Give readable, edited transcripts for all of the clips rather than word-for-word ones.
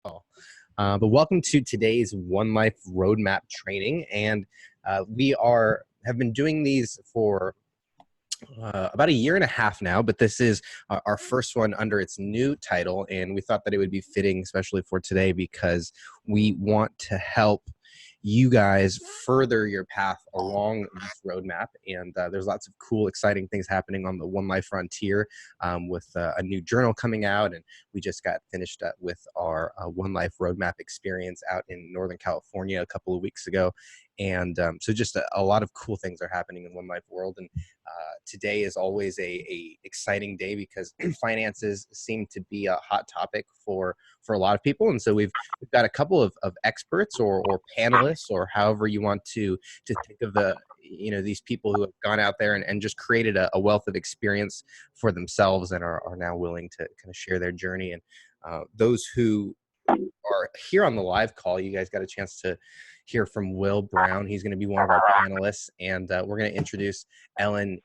But welcome to today's One Life Roadmap training, and we are have been doing these for about a year and a half now. But this is our first one under its new title, and we thought that it would be fitting, especially for today, because we want to help you guys further your path along this roadmap. And there's lots of cool, exciting things happening on the One Life Frontier with a new journal coming out. And we just got finished up with our One Life Roadmap experience out in Northern California a couple of weeks ago. And so just a lot of cool things are happening in One Life world. And today is always a exciting day because finances seem to be a hot topic for a lot of people. And so we've got a couple of experts or panelists, or however you want to think of these people who have gone out there and just created a wealth of experience for themselves and are now willing to kind of share their journey. And those who are here on the live call, you guys got a chance to hear from Will Brown. He's going to be one of our panelists, and we're going to introduce Ellen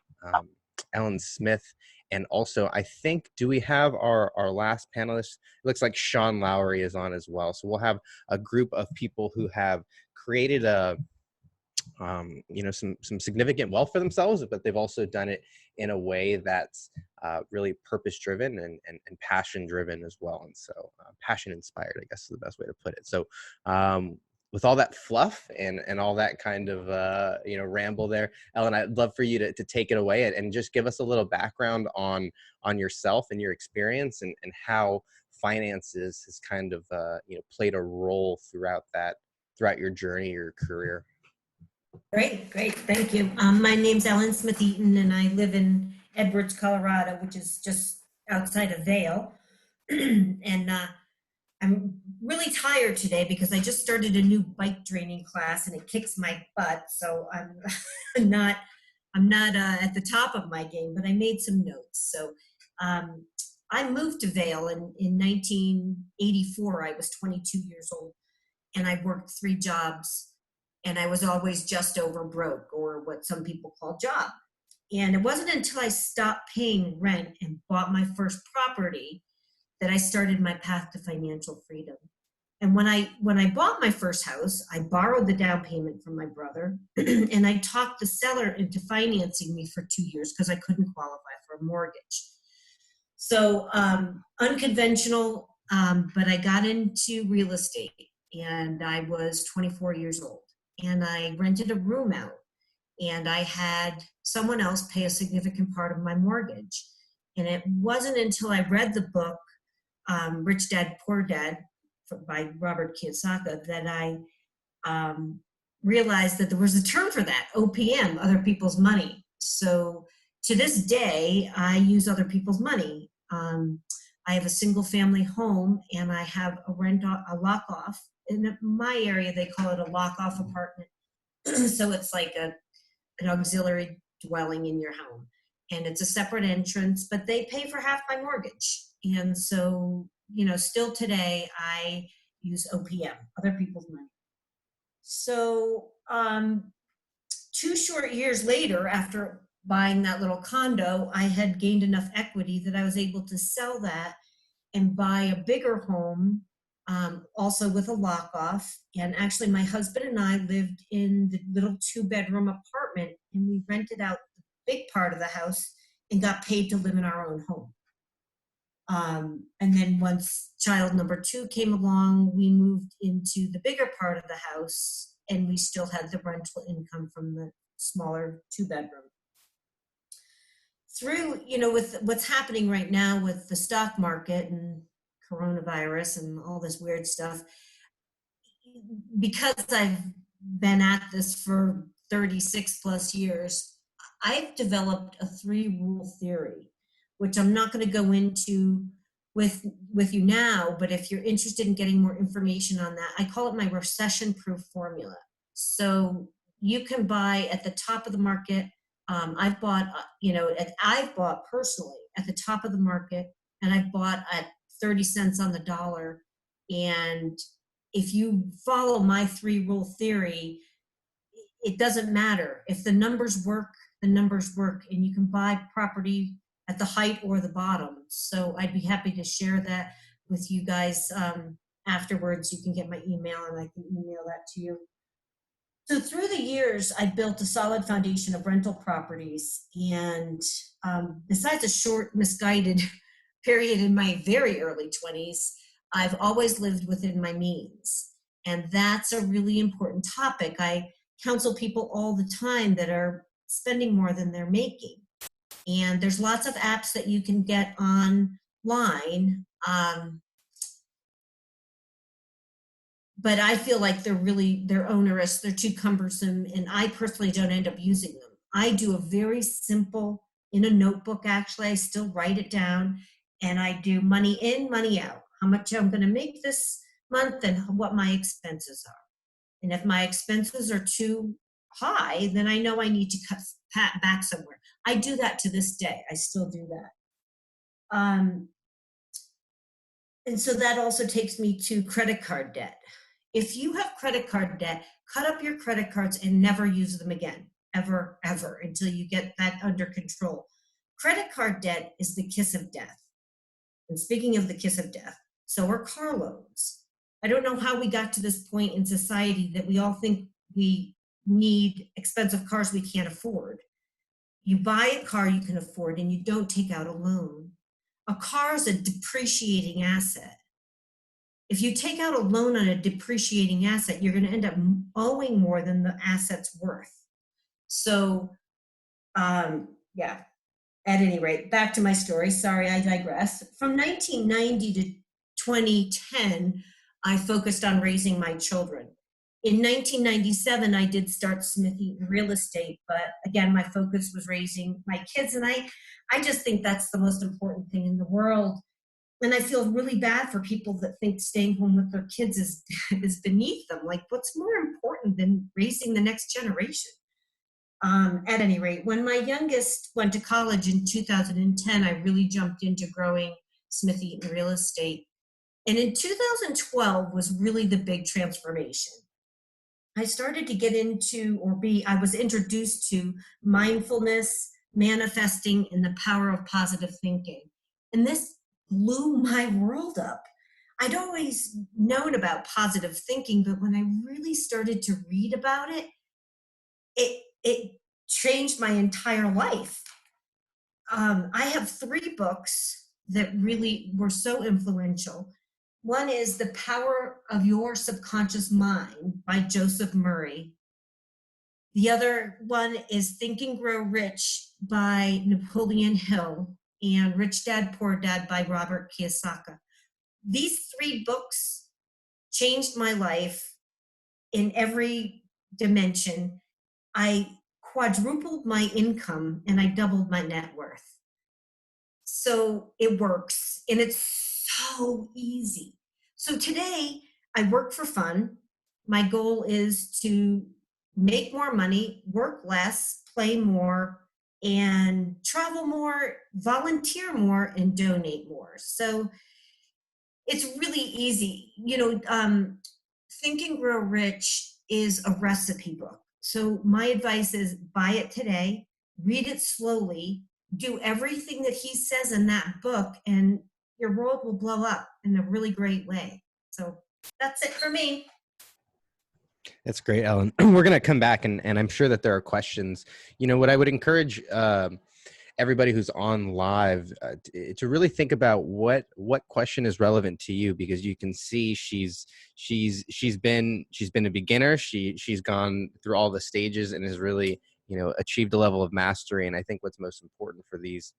Smith. And also, I think, do we have our last panelist? It looks like Sean Lowry is on as well. So we'll have a group of people who have created some significant wealth for themselves, but they've also done it in a way that's really purpose driven and passion driven as well. And so passion inspired, I guess, is the best way to put it. So with all that fluff and all that kind of ramble there, Ellen, I'd love for you to take it away and just give us a little background on yourself and your experience and how finances has kind of played a role throughout your journey, your career. Great. Thank you. My name's Ellen Smith Eaton, and I live in Edwards, Colorado, which is just outside of Vail. And I'm really tired today because I just started a new bike training class, and it kicks my butt. So I'm not at the top of my game, but I made some notes. So I moved to Vail in 1984. I was 22 years old, and I worked 3 jobs. And I was always just over broke, or what some people call job. And it wasn't until I stopped paying rent and bought my first property that I started my path to financial freedom. And when I bought my first house, I borrowed the down payment from my brother, and I talked the seller into financing me for 2 years because I couldn't qualify for a mortgage. So unconventional, but I got into real estate, and I was 24 years old. And I rented a room out, and I had someone else pay a significant part of my mortgage. And it wasn't until I read the book, Rich Dad, Poor Dad by Robert Kiyosaki, that I realized that there was a term for that, OPM, other people's money. So to this day, I use other people's money. I have a single family home, and I have a lock off. In my area, they call it a lock-off apartment. So it's like an auxiliary dwelling in your home. And it's a separate entrance, but they pay for half my mortgage. And so, still today, I use OPM, other people's money. So 2 short years later, after buying that little condo, I had gained enough equity that I was able to sell that and buy a bigger home, also with a lock off. And actually, my husband and I lived in the little 2-bedroom apartment, and we rented out the big part of the house and got paid to live in our own home. And then once child number 2 came along, we moved into the bigger part of the house, and we still had the rental income from the smaller 2-bedroom. Through, with what's happening right now with the stock market and coronavirus and all this weird stuff, because I've been at this for 36 plus years, I've developed a 3-rule theory, which I'm not going to go into with you now, but if you're interested in getting more information on that, I call it my recession-proof formula. So you can buy at the top of the market. I've bought personally at the top of the market, and I've bought at 30 cents on the dollar. And if you follow my 3-rule theory, it doesn't matter. If the numbers work, the numbers work, and you can buy property at the height or the bottom. So I'd be happy to share that with you guys afterwards, you can get my email and I can email that to you. So through the years, I built a solid foundation of rental properties. And besides a short, misguided period in my very early 20s, I've always lived within my means. And that's a really important topic. I counsel people all the time that are spending more than they're making. And there's lots of apps that you can get online. But I feel like they're onerous, they're too cumbersome, and I personally don't end up using them. I do a very simple, in a notebook actually, I still write it down, and I do money in, money out, how much I'm gonna make this month and what my expenses are. And if my expenses are too high, then I know I need to cut back somewhere. I do that to this day, I still do that. And so that also takes me to credit card debt. If you have credit card debt, cut up your credit cards and never use them again, ever, ever, until you get that under control. Credit card debt is the kiss of death. And speaking of the kiss of death, so are car loans. I don't know how we got to this point in society that we all think we need expensive cars we can't afford. You buy a car you can afford and you don't take out a loan. A car is a depreciating asset. If you take out a loan on a depreciating asset, you're going to end up owing more than the asset's worth. So, yeah, at any rate, back to my story. Sorry, I digress. From 1990 to 2010, I focused on raising my children. In 1997, I did start Smith Eaton Real Estate, but again, my focus was raising my kids, and I just think that's the most important thing in the world. And I feel really bad for people that think staying home with their kids is is beneath them. Like, what's more important than raising the next generation? At any rate, when my youngest went to college in 2010, I really jumped into growing Smith Eaton Real Estate. And in 2012 was really the big transformation. I started to get into, I was introduced to mindfulness, manifesting, and the power of positive thinking. And this blew my world up. I'd always known about positive thinking, but when I really started to read about it, it changed my entire life. I have 3 books that really were so influential. One is The Power of Your Subconscious Mind by Joseph Murray. The other one is Think and Grow Rich by Napoleon Hill, and Rich Dad, Poor Dad by Robert Kiyosaki. These 3 books changed my life in every dimension. I quadrupled my income and I doubled my net worth. So it works, and it's so easy. So today I work for fun. My goal is to make more money, work less, play more, and travel more, volunteer more, and donate more. So it's really easy. Think and Grow Rich is a recipe book. So my advice is buy it today, read it slowly, do everything that he says in that book, and your world will blow up in a really great way. So that's it for me. That's great, Ellen. We're going to come back, and I'm sure that there are questions. What I would encourage everybody who's on live to really think about what question is relevant to you, because you can see she's been a beginner. She's gone through all the stages and has really achieved a level of mastery. And I think what's most important for these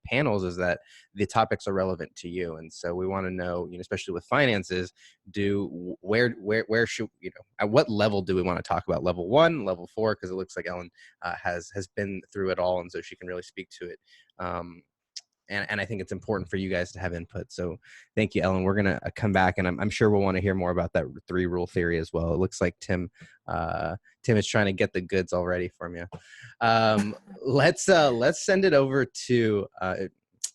panels is that the topics are relevant to you. And so we want to know, especially with finances, where should, at what level do we want to talk about? Level 1, level 4, because it looks like Ellen has been through it all, and so she can really speak to it. And I think it's important for you guys to have input. So thank you, Ellen. We're going to come back, and I'm sure we'll want to hear more about that 3-rule theory as well. It looks like Tim is trying to get the goods already from you. Let's send it over to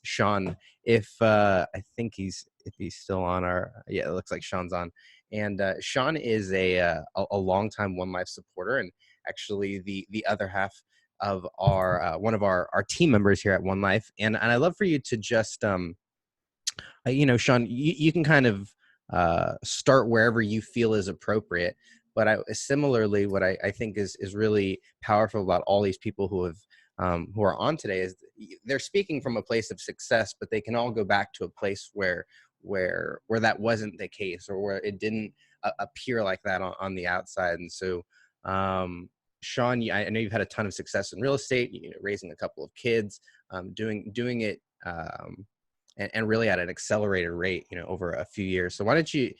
Sean. If he's still on it looks like Sean's on. And Sean is a longtime One Life supporter, and actually the other half of our one of our team members here at One Life. And I'd love for you to just Sean, you can kind of start wherever you feel is appropriate. But similarly, what I think is really powerful about all these people who are on today is they're speaking from a place of success, but they can all go back to a place where that wasn't the case, or where it didn't appear like that on the outside. And so, Sean, I know you've had a ton of success in real estate, raising a couple of kids, doing it, and really at an accelerated rate, over a few years. So why don't you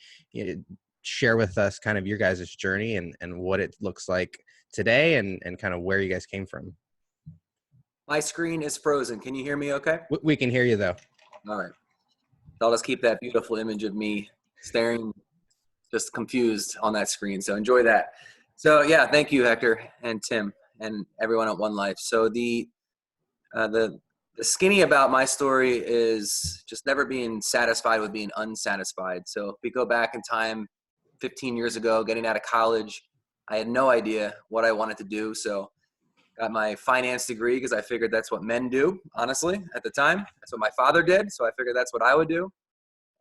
share with us kind of your guys' journey and what it looks like today, and kind of where you guys came from. My screen is frozen. Can you hear me okay? We can hear you though. All right. So I'll just keep that beautiful image of me staring, just confused on that screen. So enjoy that. So yeah, thank you, Hector and Tim and everyone at One Life. So the skinny about my story is just never being satisfied with being unsatisfied. So if we go back in time 15 years ago, getting out of college, I had no idea what I wanted to do. So got my finance degree because I figured that's what men do, honestly, at the time. That's what my father did, so I figured that's what I would do.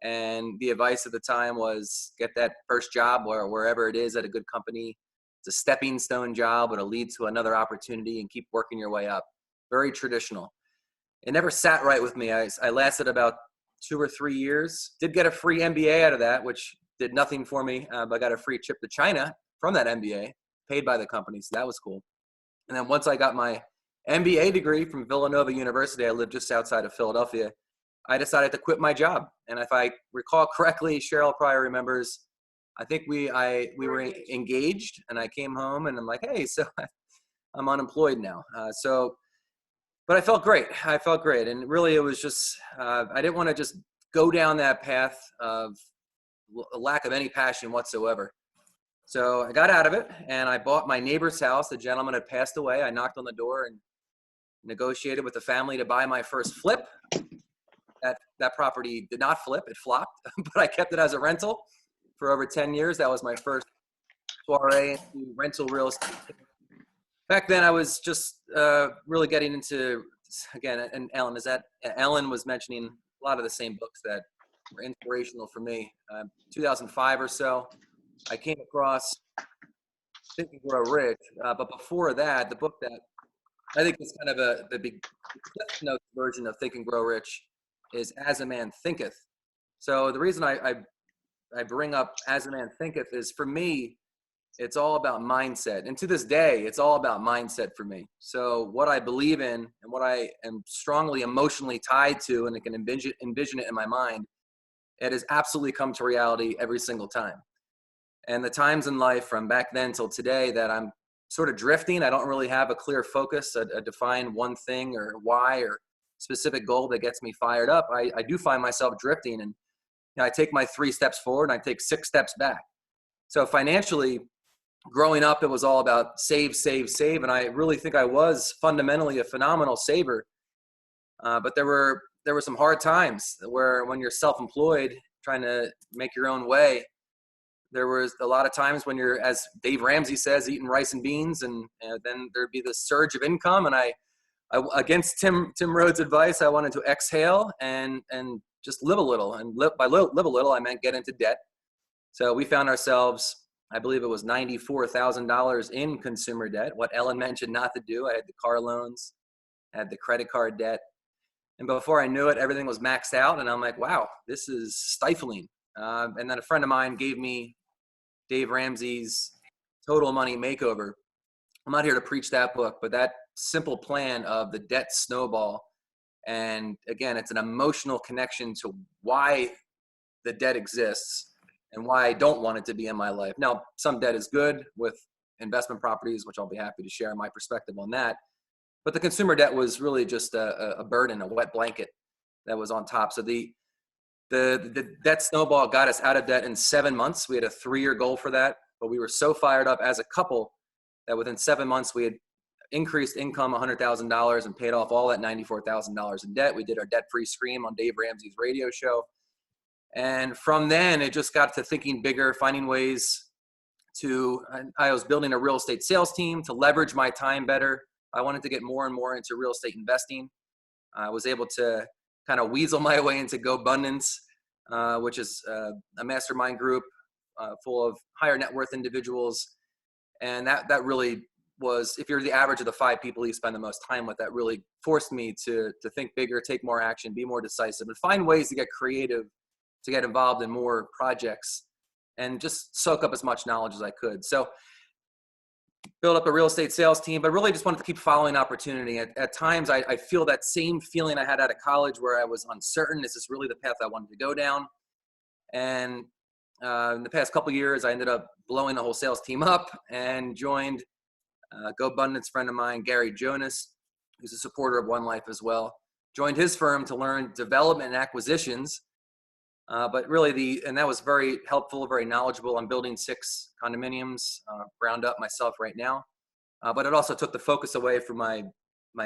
And the advice at the time was get that first job or wherever it is at a good company. It's a stepping stone job, but it'll lead to another opportunity, and keep working your way up. Very traditional. It never sat right with me. I lasted about 2 or 3 years. Did get a free MBA out of that, which did nothing for me, but I got a free trip to China from that MBA, paid by the company, so that was cool. And then once I got my MBA degree from Villanova University, I lived just outside of Philadelphia, I decided to quit my job. And if I recall correctly, Cheryl probably remembers, I think we were engaged, and I came home and I'm like, hey, so I'm unemployed now. But I felt great. And really it was just, I didn't want to just go down that path of a lack of any passion whatsoever. So I got out of it, and I bought my neighbor's house. The gentleman had passed away. I knocked on the door and negotiated with the family to buy my first flip. That property did not flip. It flopped, but I kept it as a rental for over 10 years. That was my first soiree into rental real estate. Back then, I was just really getting into, again, and Ellen was mentioning a lot of the same books that were inspirational for me. 2005 or so, I came across Think and Grow Rich, but before that, the book that I think is kind of the big Cliff Notes version of Think and Grow Rich is As a Man Thinketh. So the reason I bring up As a Man Thinketh is, for me, it's all about mindset. And to this day, it's all about mindset for me. So what I believe in and what I am strongly emotionally tied to, and I can envision it in my mind, it has absolutely come to reality every single time. And the times in life from back then till today that I'm sort of drifting, I don't really have a clear focus, a defined one thing or why or specific goal that gets me fired up. I do find myself drifting, and I take my 3 steps forward and I take 6 steps back. So financially, growing up, it was all about save, save, save. And I really think I was fundamentally a phenomenal saver. But there were some hard times where, when you're self-employed, trying to make your own way, there was a lot of times when you're, as Dave Ramsey says, eating rice and beans, and then there'd be this surge of income. And I against Tim Rhodes' advice, I wanted to exhale and just live a little. And by live a little, I meant get into debt. So we found ourselves, I believe it was $94,000 in consumer debt, what Ellen mentioned not to do. I had the car loans, I had the credit card debt. And before I knew it, everything was maxed out. And I'm like, wow, this is stifling. And then a friend of mine gave me Dave Ramsey's Total Money Makeover. I'm not here to preach that book, but that simple plan of the debt snowball. And again, it's an emotional connection to why the debt exists and why I don't want it to be in my life. Now, some debt is good with investment properties, which I'll be happy to share my perspective on that. But the consumer debt was really just a burden, a wet blanket that was on top. So the debt snowball got us out of debt in 7 months. We had a 3-year goal for that, but we were so fired up as a couple that within 7 months we had increased income $100,000 and paid off all that $94,000 in debt. We did our debt-free scream on Dave Ramsey's radio show. And from then, it just got to thinking bigger, finding ways to, I was building a real estate sales team to leverage my time better. I wanted to get more and more into real estate investing. I was able to kind of weasel my way into GoBundance. which is a mastermind group full of higher net worth individuals. And that really was, if you're the average of the 5 people you spend the most time with, that really forced me to think bigger, take more action, be more decisive, and find ways to get creative, to get involved in more projects, and just soak up as much knowledge as I could. So build up a real estate sales team, but really just wanted to keep following opportunity. At times, I feel that same feeling I had out of college where I was uncertain. Is this really the path I wanted to go down? And in the past couple of years, I ended up blowing the whole sales team up and joined GoBundance friend of mine, Gary Jonas, who's a supporter of One Life as well. Joined his firm to learn development and acquisitions. But really and that was very helpful, very knowledgeable. I'm building 6 condominiums, ground up myself right now. But it also took the focus away from my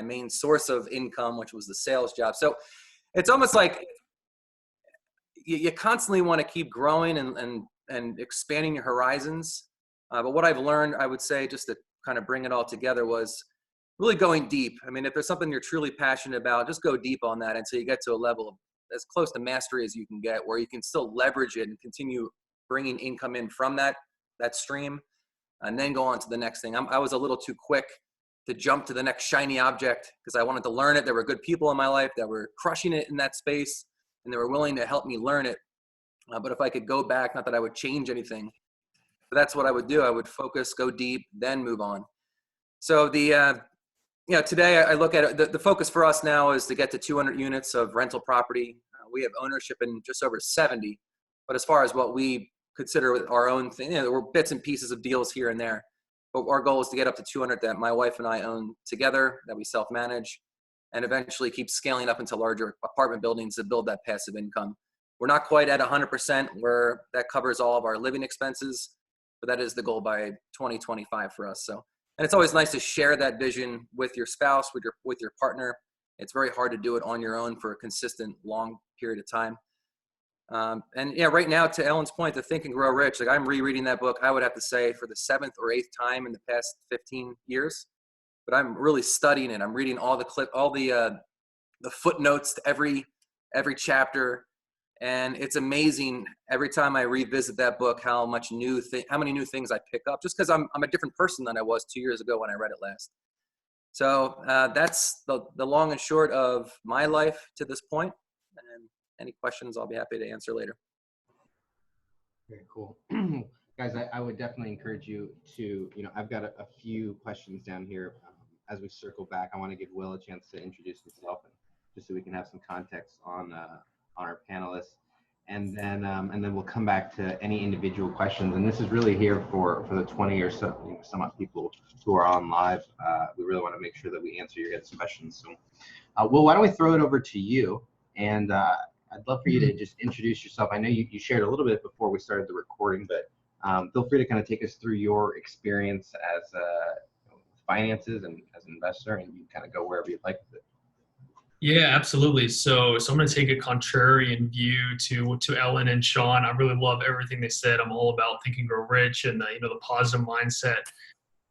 main source of income, which was the sales job. So it's almost like you constantly want to keep growing and expanding your horizons. But what I've learned, I would say, just to kind of bring it all together, was really going deep. I mean, if there's something you're truly passionate about, just go deep on that until you get to a level of as close to mastery as you can get, where you can still leverage it and continue bringing income in from that stream, and then go on to the next thing. I was a little too quick to jump to the next shiny object because I wanted to learn it. There were good people in my life that were crushing it in that space, and they were willing to help me learn it. But if I could go back, not that I would change anything, but that's what I would do. I would focus, go deep, then move on. So today I look at it, the focus for us now is to get to 200 units of rental property. We have ownership in just over 70, but as far as what we consider our own thing, there were bits and pieces of deals here and there, but our goal is to get up to 200 that my wife and I own together, that we self-manage, and eventually keep scaling up into larger apartment buildings to build that passive income. We're not quite at 100% where that covers all of our living expenses, but that is the goal by 2025 for us. So, and it's always nice to share that vision with your spouse, with your partner. It's very hard to do it on your own for a consistent, long period of time. Right now, to Ellen's point, to Think and Grow Rich, like I'm rereading that book, I would have to say for the 7th or 8th time in the past 15 years. But I'm really studying it. I'm reading all the footnotes to every chapter, and it's amazing every time I revisit that book how many new things I pick up, just because I'm a different person than I was 2 years ago when I read it last. So that's the long and short of my life to this point. And any questions, I'll be happy to answer later. Very cool. Guys, I would definitely encourage you to, I've got a few questions down here. As we circle back, I want to give Will a chance to introduce himself, and just so we can have some context on our panelists. And then we'll come back to any individual questions. And this is really here for the 20 or so some odd people who are on live. We really want to make sure that we answer your guys' questions. So, Will, why don't we throw it over to you? And I'd love for you to just introduce yourself. I know you shared a little bit before we started the recording, but feel free to kind of take us through your experience as finances and as an investor, and you kind of go wherever you'd like with it. Yeah, absolutely. So I'm going to take a contrarian view to Ellen and Sean. I really love everything they said. I'm all about Think and Grow Rich and the positive mindset.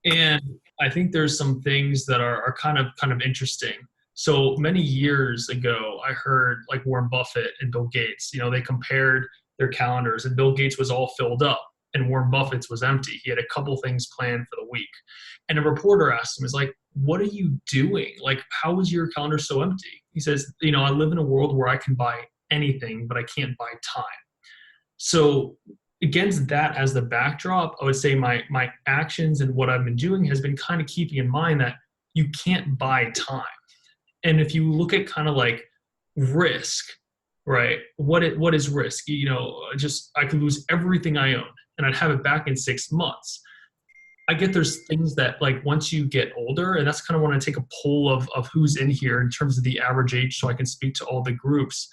And I think there's some things that are kind of interesting. So many years ago, I heard like Warren Buffett and Bill Gates. They compared their calendars, and Bill Gates was all filled up, and Warren Buffett's was empty. He had a couple things planned for the week. And a reporter asked him, like, what are you doing? Like, how is your calendar so empty? He says, I live in a world where I can buy anything, but I can't buy time. So against that as the backdrop, I would say my actions and what I've been doing has been kind of keeping in mind that you can't buy time. And if you look at kind of like risk, right? What is risk? I could lose everything I own and I'd have it back in 6 months. I get there's things that like once you get older, and that's kind of when I take a poll of who's in here in terms of the average age so I can speak to all the groups.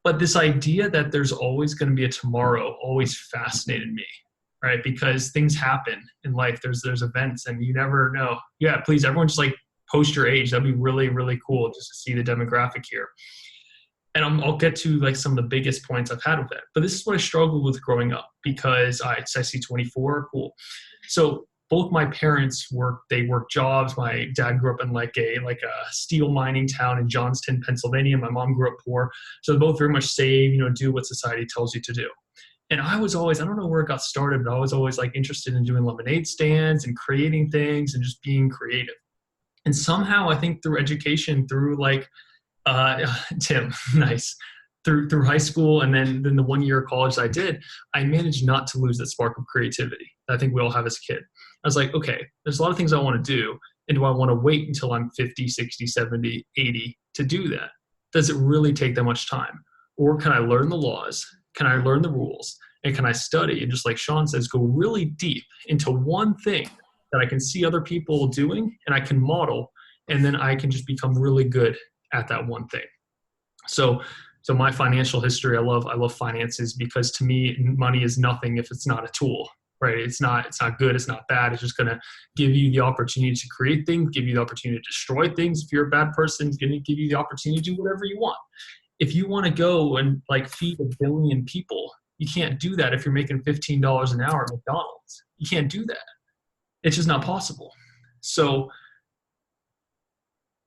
But this idea that there's always going to be a tomorrow always fascinated me, right? Because things happen in life. There's events and you never know. Yeah, please, everyone just like post your age. That'd be really, really cool just to see the demographic here. And I'll get to like some of the biggest points I've had with it. But this is what I struggled with growing up because I see 24, cool. So both my parents worked jobs. My dad grew up in like a steel mining town in Johnston, Pennsylvania. My mom grew up poor. So they both very much save, do what society tells you to do. And I was always, I don't know where it got started, but I was always like interested in doing lemonade stands and creating things and just being creative. And somehow I think through education, through Tim, nice. Through high school and then the 1 year of college I did, I managed not to lose that spark of creativity that I think we all have as a kid. I was like, okay, there's a lot of things I want to do. And do I want to wait until I'm 50, 60, 70, 80 to do that? Does it really take that much time? Or can I learn the laws? Can I learn the rules? And can I study? And just like Sean says, go really deep into one thing that I can see other people doing and I can model, and then I can just become really good at that one thing. So my financial history, I love finances, because to me, money is nothing if it's not a tool, right? It's not good. It's not bad. It's just going to give you the opportunity to create things, give you the opportunity to destroy things. If you're a bad person, it's going to give you the opportunity to do whatever you want. If you want to go and feed 1 billion people, you can't do that if you're making $15 an hour at McDonald's. You can't do that. It's just not possible. So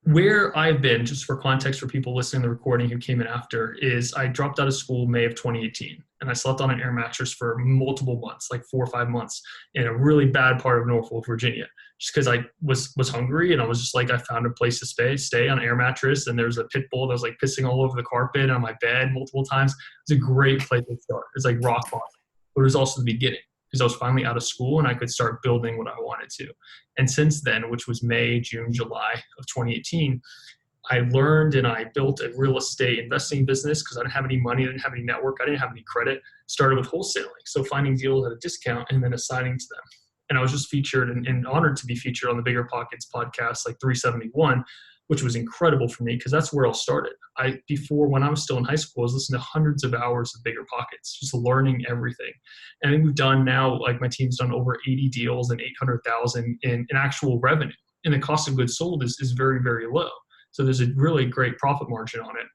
where I've been, just for context for people listening to the recording who came in after, is I dropped out of school May of 2018, and I slept on an air mattress for multiple months, like 4 or 5 months, in a really bad part of Norfolk, Virginia, just because I was hungry, and I was just like, I found a place to stay on an air mattress, and there was a pit bull that was like pissing all over the carpet and on my bed multiple times. It was a great place to start. It's like rock bottom, but it was also the beginning, because I was finally out of school and I could start building what I wanted to. And since then, which was May, June, July of 2018, I learned and I built a real estate investing business because I didn't have any money, I didn't have any network, I didn't have any credit. Started with wholesaling, so finding deals at a discount and then assigning to them. And I was just featured and honored to be featured on the Bigger Pockets podcast, like 371, which was incredible for me because that's where it all started. Before, when I was still in high school, I was listening to hundreds of hours of Bigger Pockets, just learning everything. And I think we've done now, like my team's done over 80 deals and 800,000 in actual revenue. And the cost of goods sold is very, very low. So there's a really great profit margin on it.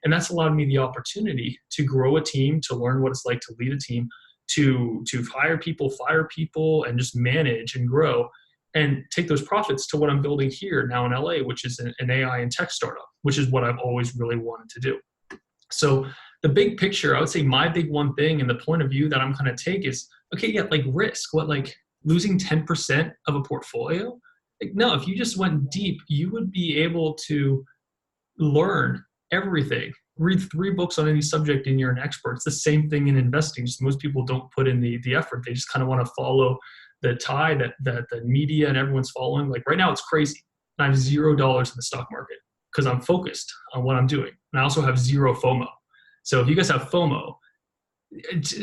And that's allowed me the opportunity to grow a team, to learn what it's like to lead a team, to hire people, fire people, and just manage and grow, and take those profits to what I'm building here now in LA, which is an AI and tech startup, which is what I've always really wanted to do. So the big picture, I would say my big one thing and the point of view that I'm going to take is, okay, yeah, like risk, what, like losing 10% of a portfolio? Like, no, if you just went deep, you would be able to learn everything. Read 3 books on any subject and you're an expert. It's the same thing in investing. Just most people don't put in the effort. They just kind of want to follow the tide that the media and everyone's following. Like right now it's crazy. I have $0 in the stock market because I'm focused on what I'm doing. And I also have 0 FOMO. So if you guys have FOMO,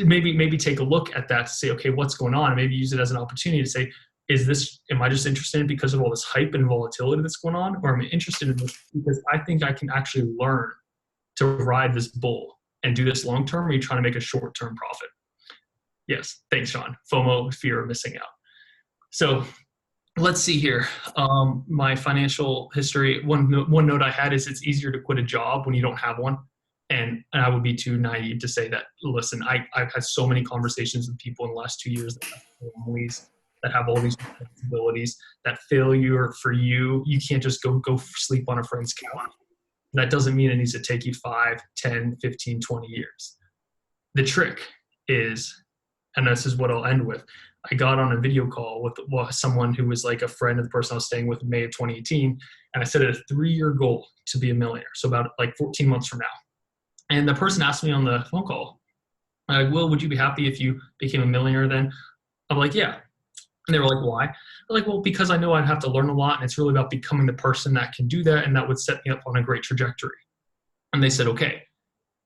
maybe take a look at that to say, okay, what's going on? And maybe use it as an opportunity to say, am I just interested in it because of all this hype and volatility that's going on? Or am I interested in this because I think I can actually learn to ride this bull and do this long-term, or are you trying to make a short-term profit? Yes, thanks, Sean. FOMO, fear of missing out. So let's see here. My financial history, one note I had is it's easier to quit a job when you don't have one. And I would be too naive to say that, listen, I've had so many conversations with people in the last 2 years that have families, that have all these responsibilities, that failure for you can't just go sleep on a friend's couch. That doesn't mean it needs to take you 5, 10, 15, 20 years. The trick is, and this is what I'll end with, I got on a video call with someone who was like a friend of the person I was staying with in May of 2018, and I set a 3-year goal to be a millionaire, so about like 14 months from now. And the person asked me on the phone call, like, Will, would you be happy if you became a millionaire then? I'm like, yeah. And they were like, why? I'm like, well, because I know I'd have to learn a lot, and it's really about becoming the person that can do that, and that would set me up on a great trajectory. And they said, okay.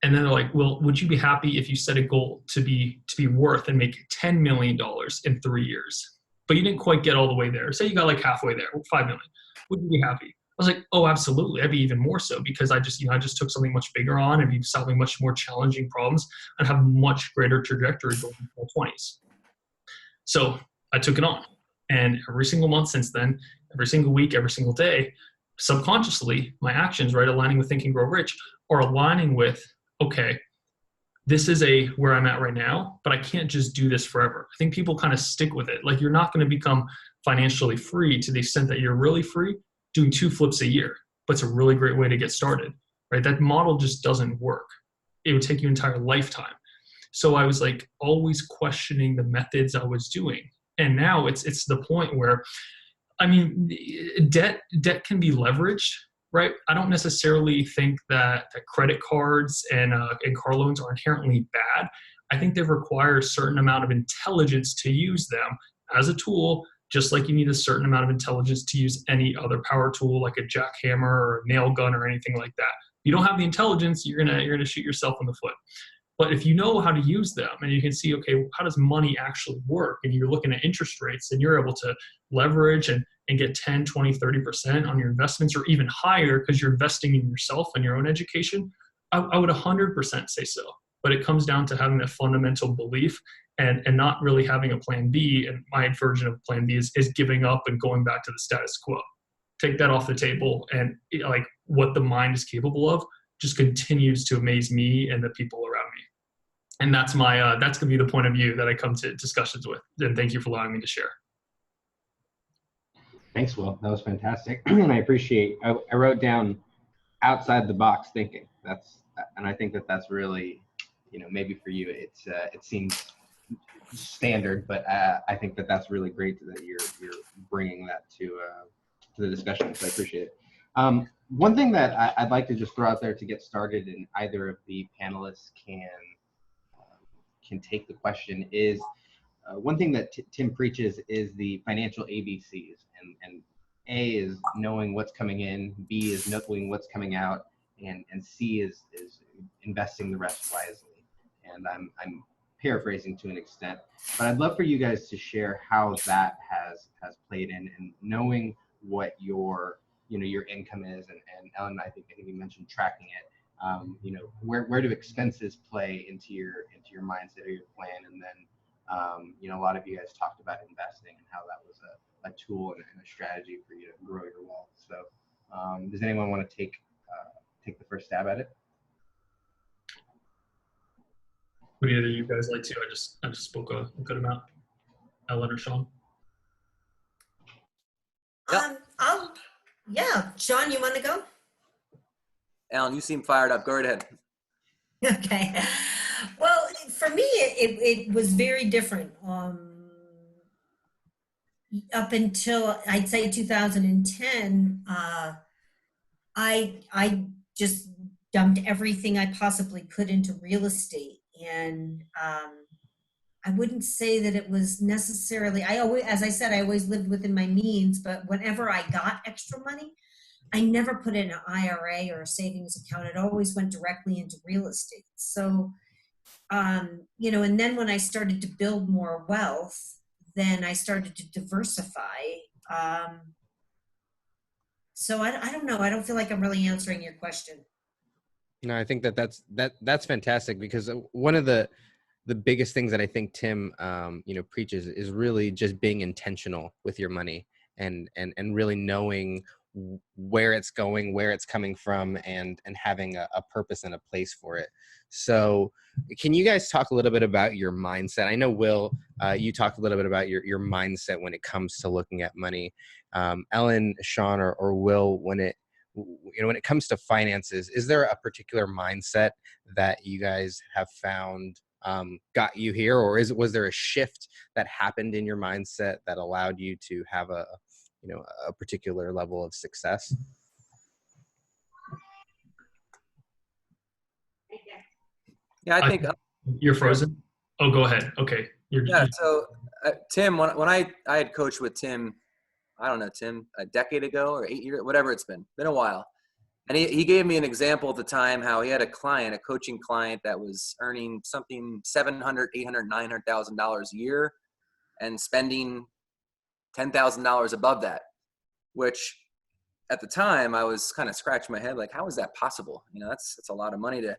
And then they're like, well, would you be happy if you set a goal to be worth and make $10 million in 3 years, but you didn't quite get all the way there? Say you got like halfway there, 5 million. Would you be happy? I was like, oh, absolutely. I'd be even more so, because I just took something much bigger on and be solving much more challenging problems and have much greater trajectory going into my 20s. So I took it on. And every single month since then, every single week, every single day, subconsciously, my actions, right, aligning with Think and Grow Rich, are aligning with, okay, this is where I'm at right now, but I can't just do this forever. I think people kind of stick with it. Like, you're not going to become financially free to the extent that you're really free doing 2 flips a year, but it's a really great way to get started, right? That model just doesn't work. It would take you an entire lifetime. So I was like always questioning the methods I was doing. And now it's the point where, I mean, debt can be leveraged, right? I don't necessarily think that credit cards and car loans are inherently bad. I think they require a certain amount of intelligence to use them as a tool, just like you need a certain amount of intelligence to use any other power tool, like a jackhammer or a nail gun or anything like that. If you don't have the intelligence, you're gonna shoot yourself in the foot. But if you know how to use them and you can see, okay, how does money actually work? And you're looking at interest rates and you're able to leverage and get 10, 20, 30% on your investments, or even higher because you're investing in yourself and your own education, I would 100% say so. But it comes down to having that fundamental belief and not really having a plan B. And my version of plan B is giving up and going back to the status quo. Take that off the table, and like what the mind is capable of just continues to amaze me and the people around me. And that's my that's gonna be the point of view that I come to discussions with. And thank you for allowing me to share. Thanks, Will. That was fantastic. And I appreciate, I wrote down outside the box thinking. And I think that's really, maybe for you, it seems standard, but I think that's really great that you're bringing that to the discussion. So I appreciate it. One thing that I'd like to just throw out there to get started, and either of the panelists can take the question, is one thing that Tim preaches is the financial ABCs, and A is knowing what's coming in, B is knowing what's coming out, and C is investing the rest wisely. And I'm paraphrasing to an extent, but I'd love for you guys to share how that has played in, and knowing what your income is, and Ellen, I think you mentioned tracking it. Where do expenses play into your mindset or your plan? And then a lot of you guys talked about investing and how that was a tool and a strategy for you to grow your wealth. So does anyone want to take the first stab at it? Would either of you guys like to? I just spoke a good amount. Ellen or Sean? Yeah, Sean, you want to go? Alan, you seem fired up. Go right ahead. Okay. Well, for me, it was very different. Up until I'd say 2010, I just dumped everything I possibly could into real estate, and I wouldn't say that it was necessarily. As I said, I always lived within my means, but whenever I got extra money, I never put in an IRA or a savings account. It always went directly into real estate. So, and then when I started to build more wealth, then I started to diversify. So I don't know. I don't feel like I'm really answering your question. No, I think that's fantastic, because one of the biggest things that I think Tim, preaches is really just being intentional with your money, and really knowing where it's going, where it's coming from, and having a purpose and a place for it. So can you guys talk a little bit about your mindset? I know, Will, you talked a little bit about your mindset when it comes to looking at money. Ellen, Sean, or Will, when it comes to finances, is there a particular mindset that you guys have found got you here, or was there a shift that happened in your mindset that allowed you to have a particular level of success? Yeah, I think You're frozen. Oh, go ahead. Okay. So Tim, when I had coached with Tim, I don't know, Tim, a decade ago or 8 years, whatever it's been a while. And he gave me an example at the time how he had a coaching client that was earning something $700,000, $800,000, $900,000 a year and spending $10,000 above that, which at the time I was kind of scratching my head, like, how is that possible? That's a lot of money to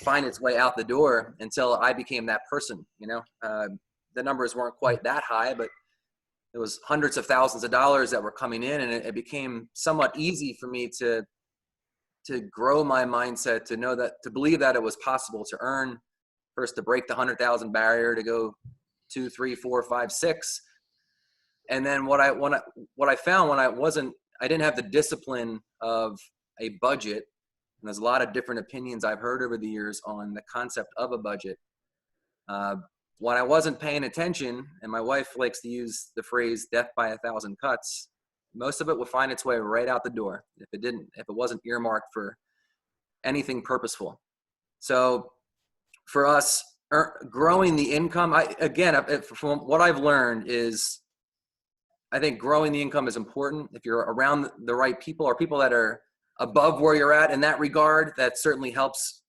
find its way out the door, until I became that person. The numbers weren't quite that high, but it was hundreds of thousands of dollars that were coming in, and it became somewhat easy for me to grow my mindset, to believe that it was possible to earn first to break the 100,000 barrier, to go 2, 3, 4, 5, 6. And then what I found when I didn't have the discipline of a budget, and there's a lot of different opinions I've heard over the years on the concept of a budget. When I wasn't paying attention, and my wife likes to use the phrase "death by 1,000 cuts," most of it would find its way right out the door if it wasn't earmarked for anything purposeful. So for us, growing the income, from what I've learned is, I think growing the income is important. If you're around the right people, or people that are above where you're at in that regard, that certainly helps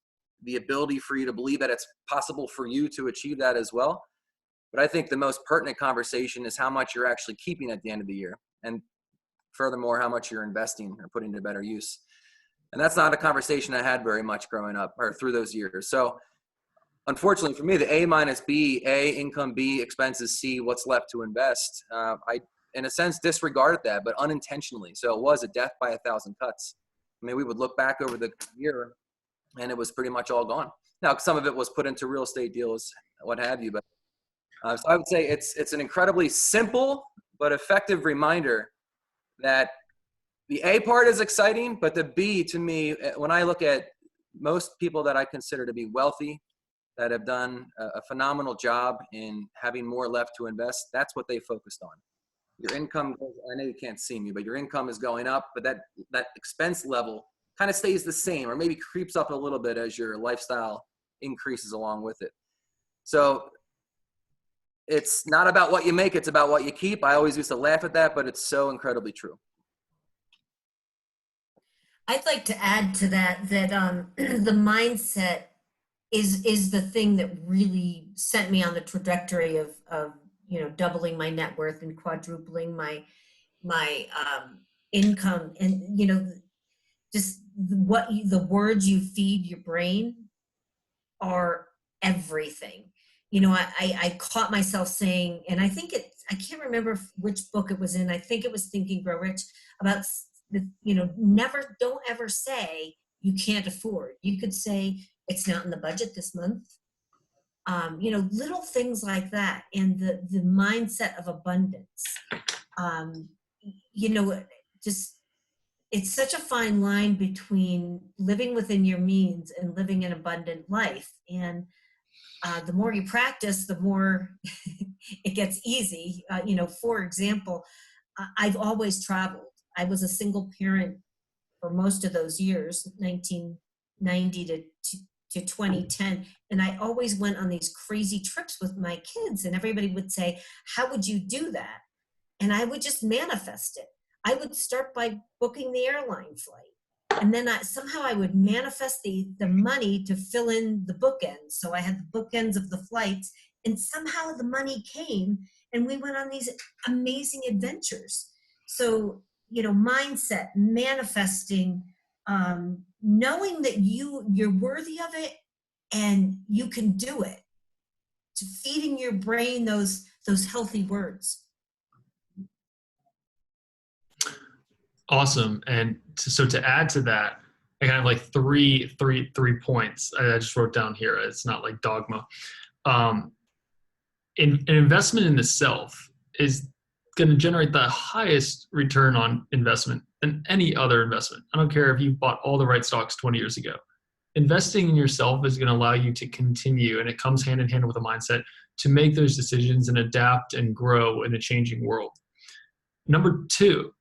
the ability for you to believe that it's possible for you to achieve that as well. But I think the most pertinent conversation is how much you're actually keeping at the end of the year. And furthermore, how much you're investing or putting to better use. And that's not a conversation I had very much growing up or through those years. So unfortunately for me, the A minus B, A income, B expenses, C what's left to invest, I in a sense disregarded that, but unintentionally. So it was a death by 1,000 cuts. I mean, we would look back over the year and it was pretty much all gone. Now, some of it was put into real estate deals, what have you, but so I would say it's an incredibly simple but effective reminder that the A part is exciting, but the B, to me, when I look at most people that I consider to be wealthy, that have done a phenomenal job in having more left to invest, that's what they focused on. Your income, I know you can't see me, but your income is going up, but that expense level kind of stays the same, or maybe creeps up a little bit as your lifestyle increases along with it. So it's not about what you make, it's about what you keep. I always used to laugh at that, but it's so incredibly true. I'd like to add to that the mindset is the thing that really sent me on the trajectory of doubling my net worth and quadrupling my income. And just the words you feed your brain are everything. I caught myself saying, and I think I can't remember which book it was in. I think it was Think and Grow Rich, about don't ever say you can't afford. You could say it's not in the budget this month. Little things like that, and the mindset of abundance. It's such a fine line between living within your means and living an abundant life. And the more you practice, the more it gets easy. For example, I've always traveled. I was a single parent for most of those years, 1990 to 2010. And I always went on these crazy trips with my kids, and everybody would say, how would you do that? And I would just manifest it. I would start by booking the airline flight. And then somehow I would manifest the money to fill in the bookends. So I had the bookends of the flights, and somehow the money came, and we went on these amazing adventures. So, mindset, manifesting, knowing that you're worthy of it and you can do it, to feeding your brain those healthy words. Awesome. And so to add to that, I kind of like three points I just wrote down here. It's not like dogma. An investment in the self is going to generate the highest return on investment than any other investment. I don't care if you bought all the right stocks 20 years ago. Investing in yourself is going to allow you to continue, and it comes hand in hand with a mindset to make those decisions and adapt and grow in a changing world. Number two,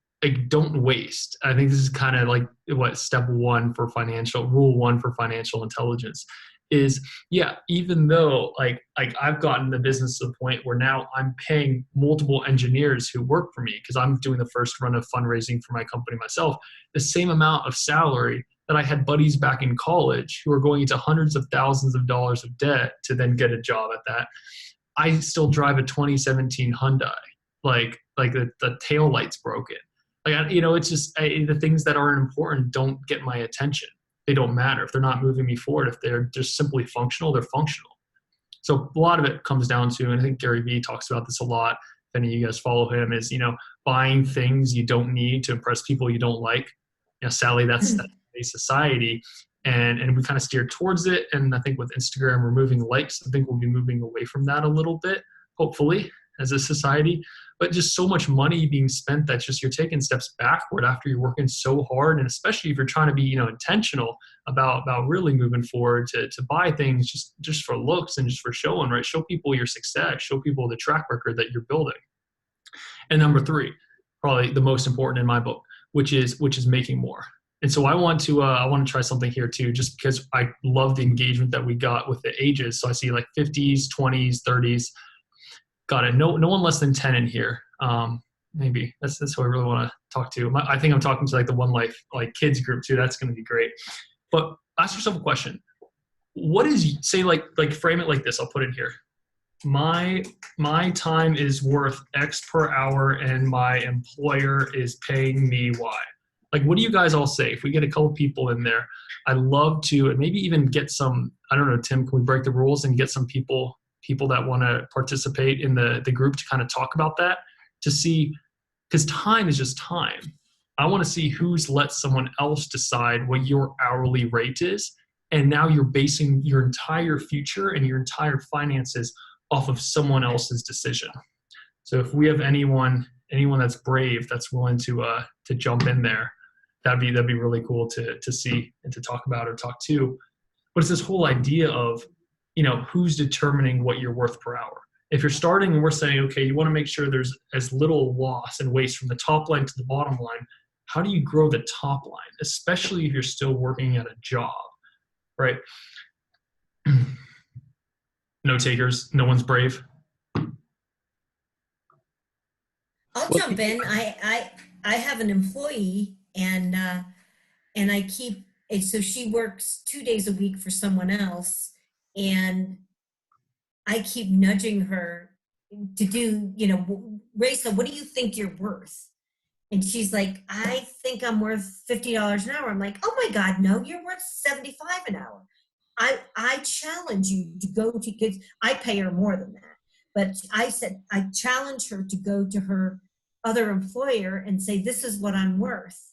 don't waste. I think this is kind of like rule one for financial intelligence is, even though like I've gotten the business to the point where now I'm paying multiple engineers who work for me, because I'm doing the first run of fundraising for my company myself, the same amount of salary that I had buddies back in college who are going into hundreds of thousands of dollars of debt to then get a job at that. I still drive a 2017 Hyundai, like the tail light's broken. It's just the things that aren't important don't get my attention. They don't matter. If they're not moving me forward, if they're just simply functional, they're functional. So a lot of it comes down to, and I think Gary Vee talks about this a lot, if any of you guys follow him, is, buying things you don't need to impress people you don't like. Sadly, that's today's society. and we kind of steered towards it. And I think with Instagram removing likes, I think we'll be moving away from that a little bit, hopefully, as a society. But just so much money being spent that just you're taking steps backward after you're working so hard. And especially if you're trying to be, intentional about really moving forward to buy things just for looks and just for showing, right? Show people your success, show people the track record that you're building. And number 3, probably the most important in my book, which is making more. And so I want to try something here too, just because I love the engagement that we got with the ages. So I see like 50s, 20s, 30s. Got it. No one less than 10 in here. Maybe that's who I really want to talk to. I think I'm talking to like the One Life like kids group too. That's going to be great. But ask yourself a question. What is, say like frame it like this. I'll put it here. My time is worth X per hour and my employer is paying me Y. Like, what do you guys all say? If we get a couple people in there, I'd love to, and maybe even get some, I don't know, Tim, can we break the rules and get some people that want to participate in the group to kind of talk about that, to see, because time is just time. I want to see who's let someone else decide what your hourly rate is. And now you're basing your entire future and your entire finances off of someone else's decision. So if we have anyone that's brave, that's willing to jump in there, that'd be really cool to see and to talk about or talk to. But it's this whole idea of, who's determining what you're worth per hour. If you're starting and we're saying, okay, you want to make sure there's as little loss and waste from the top line to the bottom line, how do you grow the top line, especially if you're still working at a job, right? No takers, no one's brave. I'll jump in. I have an employee and I keep, so she works 2 days a week for someone else, and I keep nudging her to do, Raisa, what do you think you're worth? And she's like, I think I'm worth $50 an hour. I'm like, oh my God, no, you're worth $75 an hour. I challenge you to go to kids. I pay her more than that. But I said, I challenge her to go to her other employer and say, this is what I'm worth.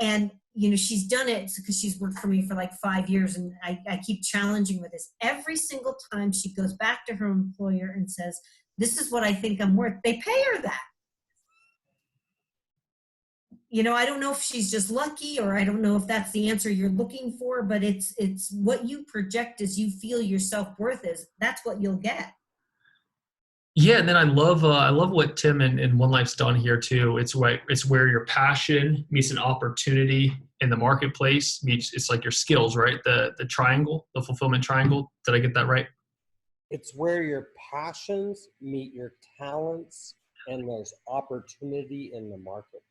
And, she's done it because she's worked for me for like 5 years. And I keep challenging with this. Every single time she goes back to her employer and says, this is what I think I'm worth, they pay her that. I don't know if she's just lucky, or I don't know if that's the answer you're looking for, but it's what you project as you feel your self-worth is. That's what you'll get. Yeah, and then I love what Tim and One Life's done here too. It's where your passion meets an opportunity in the marketplace meets, it's like your skills, right? The triangle, the fulfillment triangle. Did I get that right? It's where your passions meet your talents, and there's opportunity in the marketplace.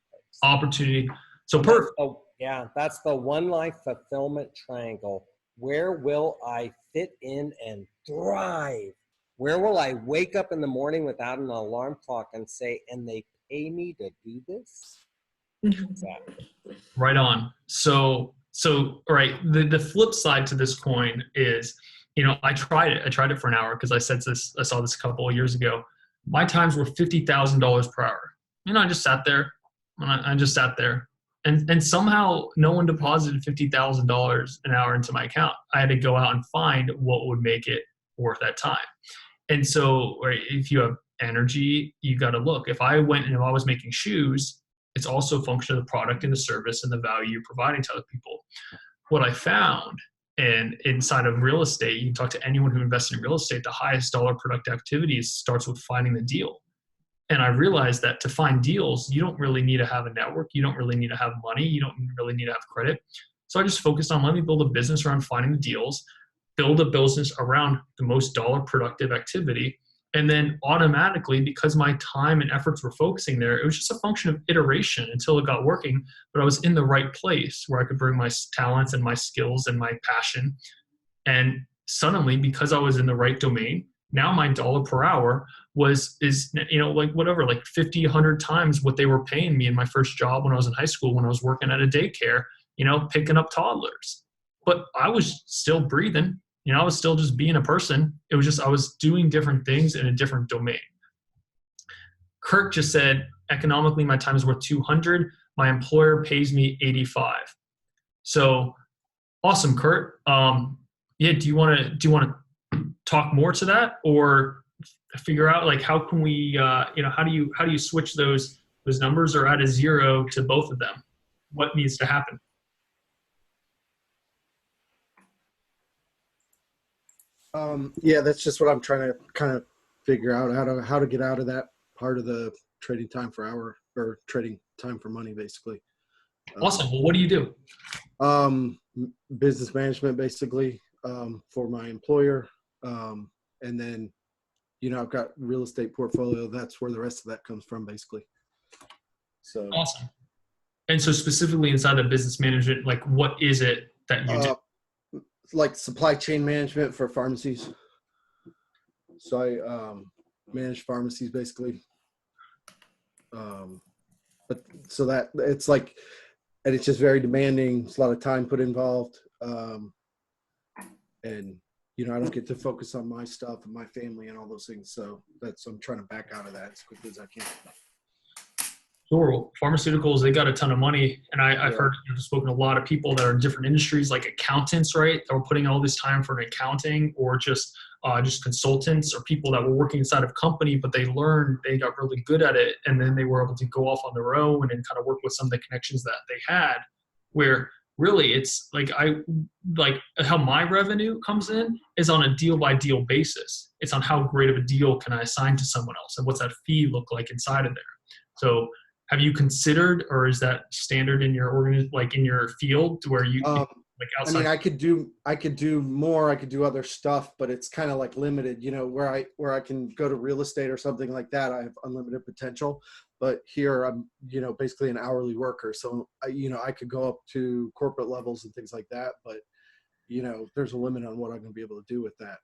Opportunity. So perfect. That's the One Life fulfillment triangle. Where will I fit in and thrive? Where will I wake up in the morning without an alarm clock and say, and they pay me to do this? Exactly. Right on. So all right. The flip side to this coin is, I tried it. I tried it for an hour because I saw this a couple of years ago. My times were $50,000 per hour. I just sat there. And somehow no one deposited $50,000 an hour into my account. I had to go out and find what would make it worth that time. And so, right, if you have energy, you got to look. If I was making shoes, it's also a function of the product and the service and the value you're providing to other people. What I found, and inside of real estate, you can talk to anyone who invests in real estate, the highest dollar product activity starts with finding the deal. And I realized that to find deals, you don't really need to have a network. You don't really need to have money. You don't really need to have credit. So I just focused on, let me build a business around finding the deals, build a business around the most dollar productive activity. And then automatically, because my time and efforts were focusing there, it was just a function of iteration until it got working. But I was in the right place where I could bring my talents and my skills and my passion. And suddenly, because I was in the right domain, now my dollar per hour is like 50, 100 times what they were paying me in my first job when I was in high school, when I was working at a daycare, picking up toddlers. But I was still breathing. I was still just being a person. It was just I was doing different things in a different domain. Kirk just said, economically, my time is worth 200. My employer pays me 85. So Awesome, Kurt. Yeah, do you want to talk more to that, or figure out like how can we, how do you switch those numbers or add a 0 to both of them? What needs to happen? Yeah, that's just what I'm trying to kind of figure out, how to get out of that part of the trading time for hour, or trading time for money, basically. Awesome. Well, what do you do? Business management, basically, for my employer. And then, I've got real estate portfolio. That's where the rest of that comes from, basically. So Awesome. And so specifically inside of business management, like what is it that you do? like supply chain management for pharmacies. So I manage pharmacies, basically. But so that it's like, and it's just very demanding. It's a lot of time put involved. And, I don't get to focus on my stuff and my family and all those things. So I'm trying to back out of that as quickly as I can. Sure. Pharmaceuticals, they got a ton of money. And I've heard, spoken to a lot of people that are in different industries, like accountants, right? That were putting all this time for an accounting, or just consultants, or people that were working inside of a company, but they got really good at it. And then they were able to go off on their own and kind of work with some of the connections that they had, where really it's like how my revenue comes in is on a deal by deal basis. It's on how great of a deal can I assign to someone else, and what's that fee look like inside of there. So have you considered, or is that standard in your in your field, where you outside? I mean, I could do more. I could do other stuff, but it's kind of like limited. Where I can go to real estate or something like that, I have unlimited potential. But here, I'm basically an hourly worker, so I could go up to corporate levels and things like that. But there's a limit on what I'm going to be able to do with that.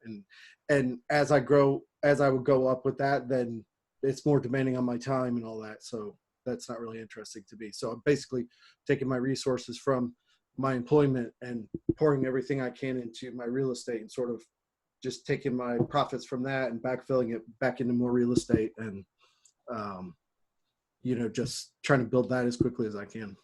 And as I would go up with that, then it's more demanding on my time and all that. So that's not really interesting to me. So I'm basically taking my resources from my employment and pouring everything I can into my real estate, and sort of just taking my profits from that and backfilling it back into more real estate, and just trying to build that as quickly as I can.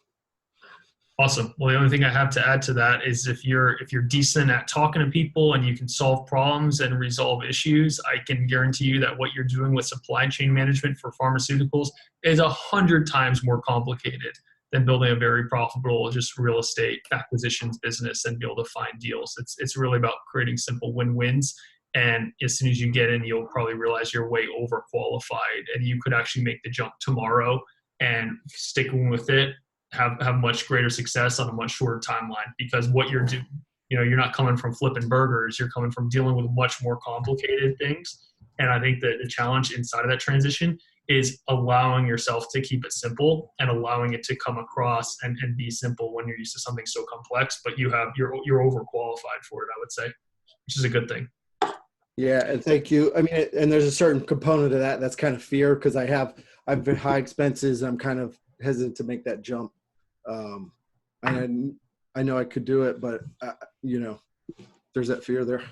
Awesome. Well, the only thing I have to add to that is if you're decent at talking to people and you can solve problems and resolve issues, I can guarantee you that what you're doing with supply chain management for pharmaceuticals is 100 times more complicated than building a very profitable just real estate acquisitions business and be able to find deals. It's really about creating simple win-wins. And as soon as you get in, you'll probably realize you're way overqualified, and you could actually make the jump tomorrow and sticking with it, have much greater success on a much shorter timeline, because what you're doing, you're not coming from flipping burgers, you're coming from dealing with much more complicated things. And I think that the challenge inside of that transition is allowing yourself to keep it simple and allowing it to come across and be simple when you're used to something so complex, but you're overqualified for it, I would say, which is a good thing. Yeah, and thank you. I mean, and there's a certain component of that that's kind of fear, because I've high expenses. I'm kind of hesitant to make that jump. And I know I could do it, but there's that fear there.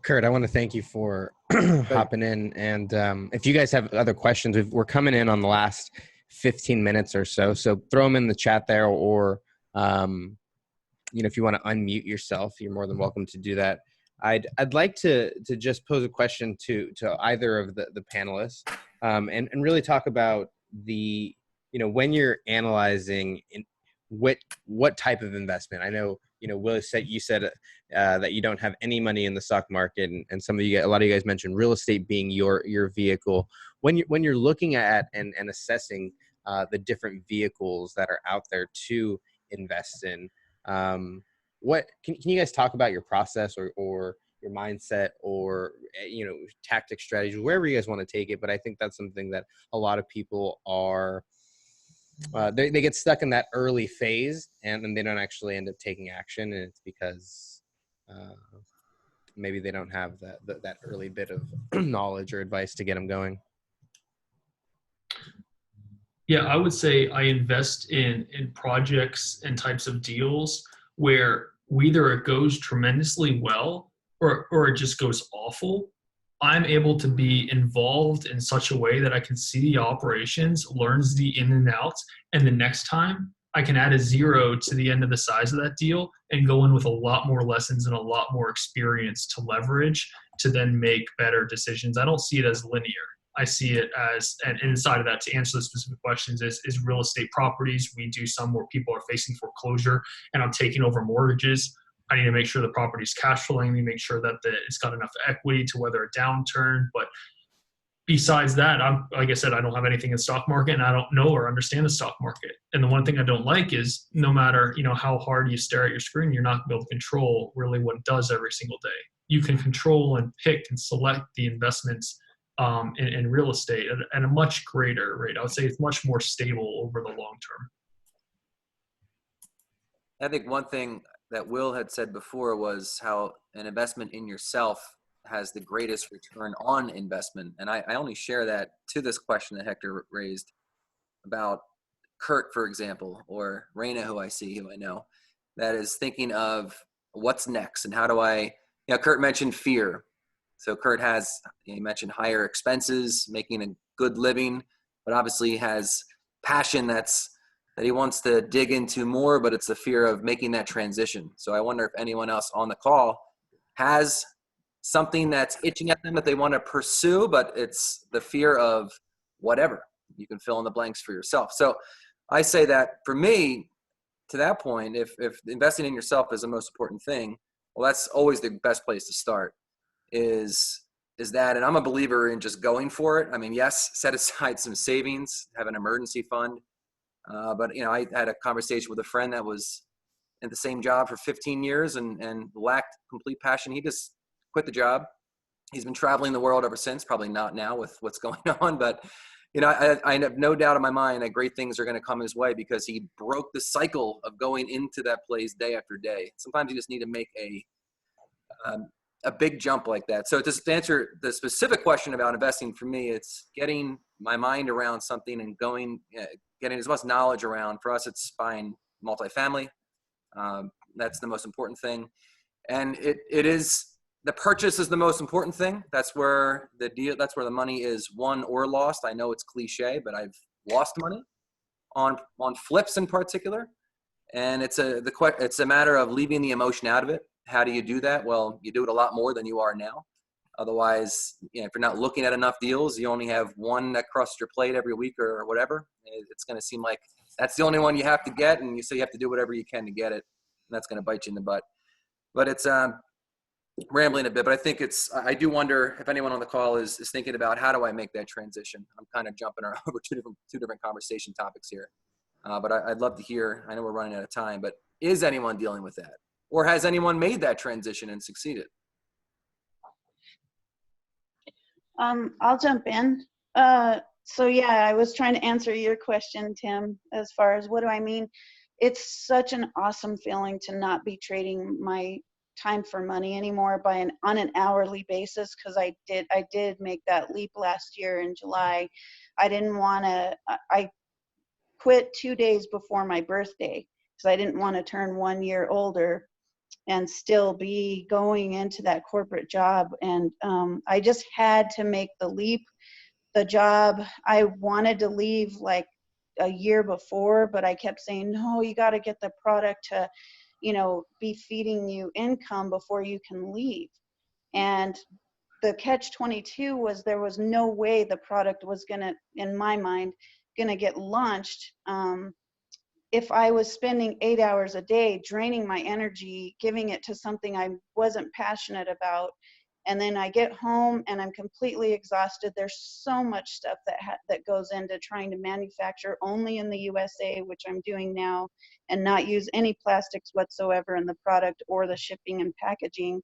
Kurt, I want to thank you for hopping in. And if you guys have other questions, we're coming in on the last 15 minutes or so. So throw them in the chat there, or if you want to unmute yourself, you're more than welcome to do that. I'd like to just pose a question to either of the panelists, and really talk about when you're analyzing what type of investment. I know, Will said, you said that you don't have any money in the stock market, and a lot of you guys mentioned real estate being your vehicle. When you're looking at and assessing the different vehicles that are out there to invest in, what can you guys talk about your process or your mindset, or tactic strategies, wherever you guys want to take it? But I think that's something that a lot of people are they get stuck in that early phase, and then they don't actually end up taking action, and it's because maybe they don't have that early bit of knowledge or advice to get them going. Yeah, I would say I invest in projects and types of deals where either it goes tremendously well or it just goes awful. I'm able to be involved in such a way that I can see the operations, learns the in and outs, and the next time I can add a 0 to the end of the size of that deal and go in with a lot more lessons and a lot more experience to leverage to then make better decisions. I don't see it as linear. I see it as, and inside of that, to answer the specific questions, is real estate properties. We do some where people are facing foreclosure and I'm taking over mortgages. I need to make sure the property is cash flowing. I need to make sure that it's got enough equity to weather a downturn. But besides that, like I said, I don't have anything in the stock market and I don't know or understand the stock market. And the one thing I don't like is no matter, how hard you stare at your screen, you're not going to be able to control really what it does every single day. You can control and pick and select the investments in real estate at a much greater rate. I would say it's much more stable over the long term. I think one thing that Will had said before was how an investment in yourself has the greatest return on investment. And I only share that to this question that Hector raised about Kurt, for example, or Raina, who I know, that is thinking of what's next and how do I, Kurt mentioned fear. So Kurt he mentioned higher expenses, making a good living, but obviously has passion that he wants to dig into more, but it's the fear of making that transition. So I wonder if anyone else on the call has something that's itching at them that they want to pursue, but it's the fear of whatever. You can fill in the blanks for yourself. So I say that for me, to that point, if investing in yourself is the most important thing, well, that's always the best place to start is that. And I'm a believer in just going for it. I mean, yes, set aside some savings, have an emergency fund. But I had a conversation with a friend that was in the same job for 15 years and lacked complete passion. He just quit the job. He's been traveling the world ever since, probably not now with what's going on, but I have no doubt in my mind that great things are going to come his way because he broke the cycle of going into that place day after day. Sometimes you just need to make a big jump like that. So to answer the specific question about investing, for me, it's getting my mind around something and getting as much knowledge around. For us, it's buying multifamily. That's the most important thing. And it is, the purchase is the most important thing. That's where the money is won or lost. I know it's cliche, but I've lost money on flips in particular. And it's a matter of leaving the emotion out of it. How do you do that? Well, you do it a lot more than you are now. Otherwise, if you're not looking at enough deals, you only have one that crosses your plate every week or whatever. It's going to seem like that's the only one you have to get. And you have to do whatever you can to get it. And that's going to bite you in the butt. But it's rambling a bit, but I think I do wonder if anyone on the call is thinking about how do I make that transition. I'm kind of jumping over two different conversation topics here. But I'd love to hear, I know we're running out of time, but is anyone dealing with that? Or has anyone made that transition and succeeded? I'll jump in. So yeah, I was trying to answer your question, Tim, as far as what do I mean? It's such an awesome feeling to not be trading my time for money anymore on an hourly basis, because I did make that leap last year in July. I quit 2 days before my birthday because I didn't want to turn 1 year older and still be going into that corporate job. And I just had to make the leap. The job, I wanted to leave like a year before, but I kept saying, no, you got to get the product to, be feeding you income before you can leave. And the catch-22 was there was no way the product was gonna, in my mind, gonna get launched if I was spending 8 hours a day draining my energy, giving it to something I wasn't passionate about. And then I get home and I'm completely exhausted. There's so much stuff that goes into trying to manufacture only in the USA, which I'm doing now, and not use any plastics whatsoever in the product or the shipping and packaging.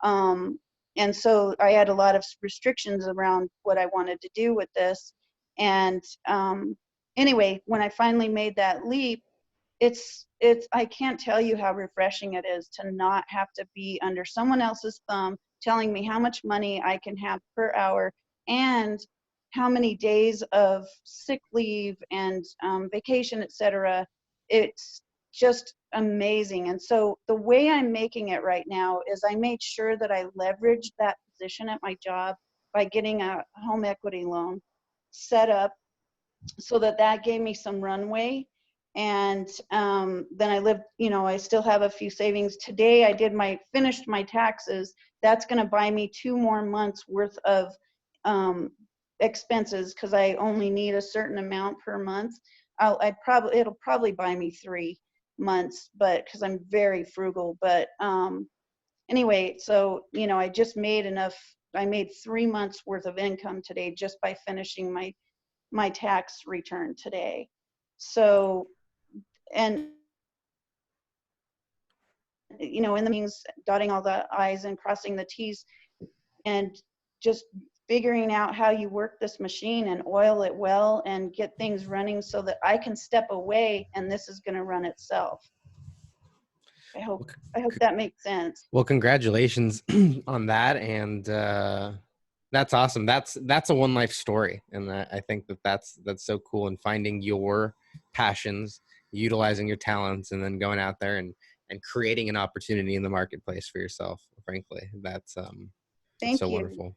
And so I had a lot of restrictions around what I wanted to do with this. And anyway, when I finally made that leap, I can't tell you how refreshing it is to not have to be under someone else's thumb telling me how much money I can have per hour and how many days of sick leave and vacation, etc. It's just amazing. And so the way I'm making it right now is I made sure that I leveraged that position at my job by getting a home equity loan set up so that gave me some runway. And then I lived, I still have a few savings. Today I finished my taxes. That's going to buy me 2 more months worth of expenses, because I only need a certain amount per month. It'll probably buy me 3 months, but because I'm very frugal. But anyway, so I just made enough. I made 3 months worth of income today just by finishing my tax return today. So, and in the means, dotting all the I's and crossing the T's, and just figuring out how you work this machine and oil it well and get things running so that I can step away and this is going to run itself. I hope that makes sense. Well, congratulations on that. And that's awesome. That's a one life story. And I think that's so cool. And finding your passions, utilizing your talents, and then going out there and creating an opportunity in the marketplace for yourself. Frankly, that's Thank so you. wonderful.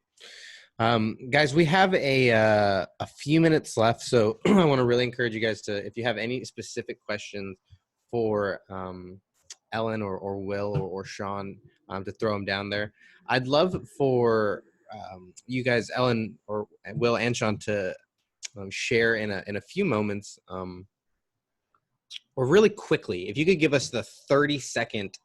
Guys, we have a few minutes left, so I want to really encourage you guys to, if you have any specific questions for Ellen or Will or Sean, to throw them down there. I'd love for you guys, Ellen or Will and Sean, to share in a few moments, or really quickly, if you could give us the 30-second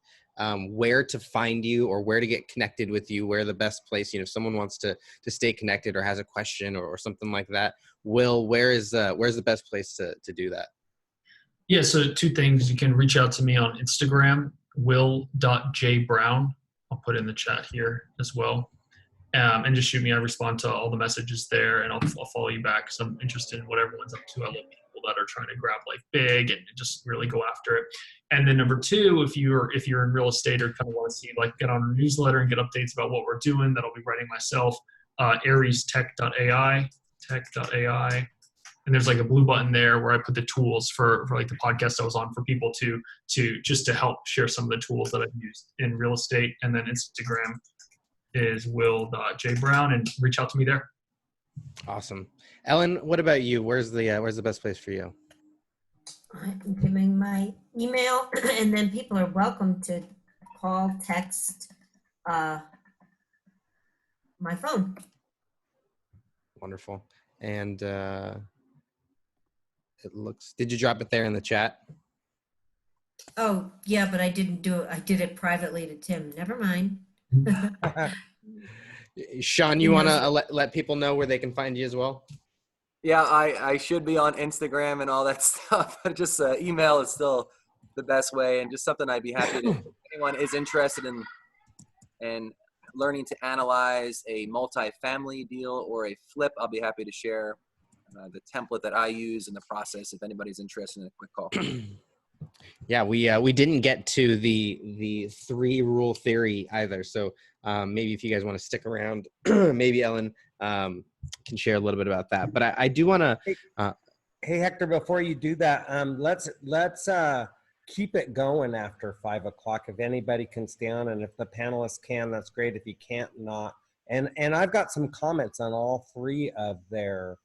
where to find you or where to get connected with you, where the best place, if someone wants to stay connected or has a question or something like that. Will, where's the best place to do that? Yeah, so 2 things. You can reach out to me on Instagram, will.jbrown. I'll put it in the chat here as well. And just shoot me. I respond to all the messages there, and I'll follow you back because I'm interested in what everyone's up to. I love people that are trying to grab life big and just really go after it. And then number 2, if you're in real estate or kind of want to see, get on our newsletter and get updates about what we're doing, that I'll be writing myself, ariestech.ai, and there's a blue button there where I put the tools for the podcast I was on, for people to just to help share some of the tools that I've used in real estate. And then Instagram is will.jbrown, and reach out to me there. Awesome. Ellen, what about you? Where's the best place for you? I'm giving my email, and then people are welcome to call, text, my phone. Wonderful. And did you drop it there in the chat? Oh, yeah, but I didn't do it. I did it privately to Tim. Never mind. Sean, you want to let people know where they can find you as well? Yeah, I should be on Instagram and all that stuff, but just email is still the best way, and just something I'd be happy to, if anyone is interested in learning to analyze a multifamily deal or a flip, I'll be happy to share the template that I use and the process if anybody's interested in a quick call. Yeah, we didn't get to the 3 rule theory either. So maybe if you guys want to stick around, maybe Ellen can share a little bit about that. But I do want to. Hey Hector, before you do that, let's keep it going after 5 o'clock. If anybody can stay on, and if the panelists can, that's great. If you can't, not. And I've got some comments on all 3 of their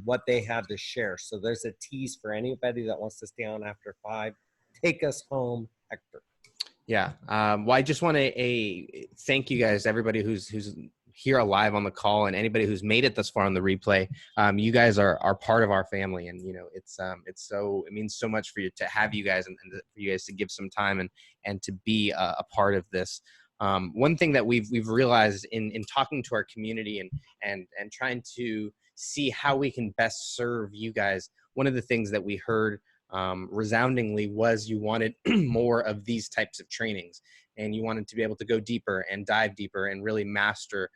what they had to share. So there's a tease for anybody that wants to stay on after 5. Take us home, Hector. Yeah. Well, I just want to thank you guys, everybody who's here alive on the call, and anybody who's made it this far on the replay. You guys are part of our family, and it means so much for you to have you guys, and for you guys to give some time and to be a part of this. One thing that we've realized in talking to our community and trying to see how we can best serve you guys, one of the things that we heard resoundingly was you wanted more of these types of trainings, and you wanted to be able to go deeper and dive deeper and really master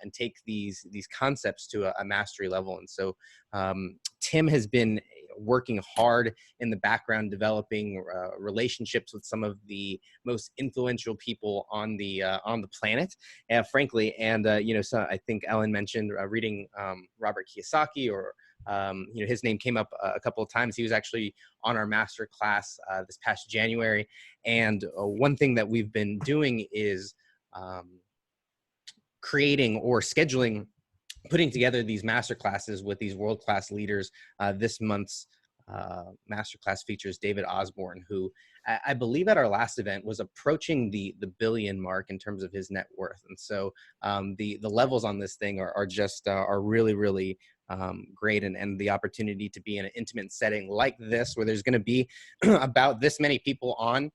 and take these concepts to a mastery level. And so Tim has been working hard in the background, developing relationships with some of the most influential people on the planet, frankly. And so I think Ellen mentioned reading Robert Kiyosaki, or his name came up a couple of times. He was actually on our master class this past January. And one thing that we've been doing is creating or scheduling, putting together these master classes with these world-class leaders. This month's masterclass features David Osborne, who I believe at our last event was approaching the billion mark in terms of his net worth. And so the levels on this thing are just are really, really great. And the opportunity to be in an intimate setting like this, where there's going to be about this many people on,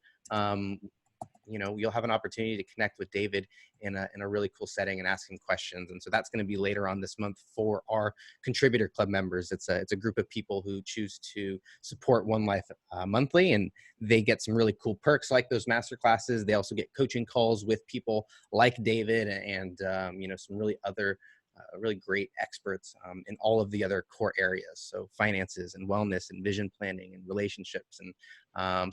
you'll have an opportunity to connect with David in a really cool setting and ask him questions. And so that's going to be later on this month for our contributor club members. It's a group of people who choose to support One Life monthly, and they get some really cool perks like those master classes. They also get coaching calls with people like David and some really other really great experts in all of the other core areas. So finances and wellness and vision planning and relationships. And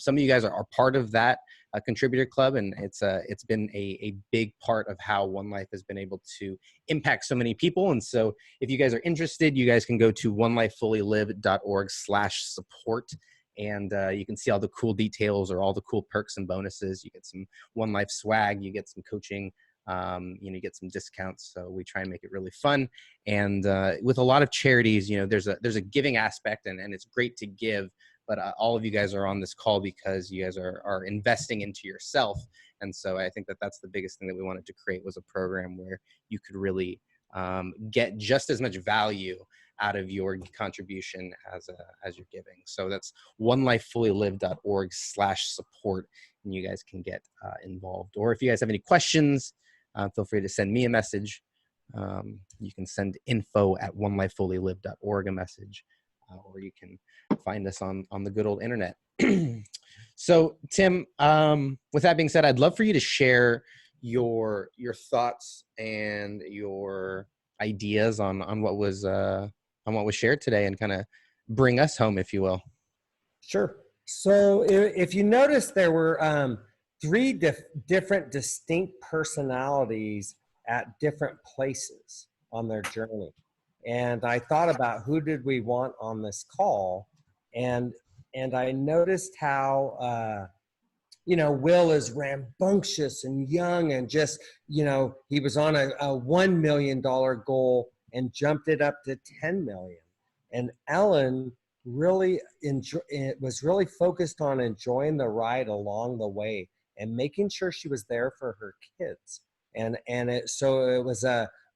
some of you guys are part of that contributor club. And it's been a big part of how One Life has been able to impact so many people. And so if you guys are interested, you guys can go to onelifefullylive.org/support. And you can see all the cool details or all the cool perks and bonuses. You get some One Life swag, you get some coaching, you get some discounts. So we try and make it really fun. And with a lot of charities, there's a giving aspect, and it's great to give, but all of you guys are on this call because you guys are investing into yourself. And so I think that's the biggest thing that we wanted to create, was a program where you could really get just as much value out of your contribution as you're giving. So that's onelifefullylive.org/support, and you guys can get involved. Or if you guys have any questions, feel free to send me a message. You can send info@onelifefullylive.org a message, or you can find us on the good old internet. So Tim, with that being said, I'd love for you to share your thoughts and your ideas on what was shared today, and kind of bring us home, if you will. Sure. So if you notice, there were three different distinct personalities at different places on their journey. And I thought about who did we want on this call, and I noticed how Will is rambunctious and young, and just he was on a $1 million goal and jumped it up to 10 million. And Ellen really was really focused on enjoying the ride along the way and making sure she was there for her kids. So it was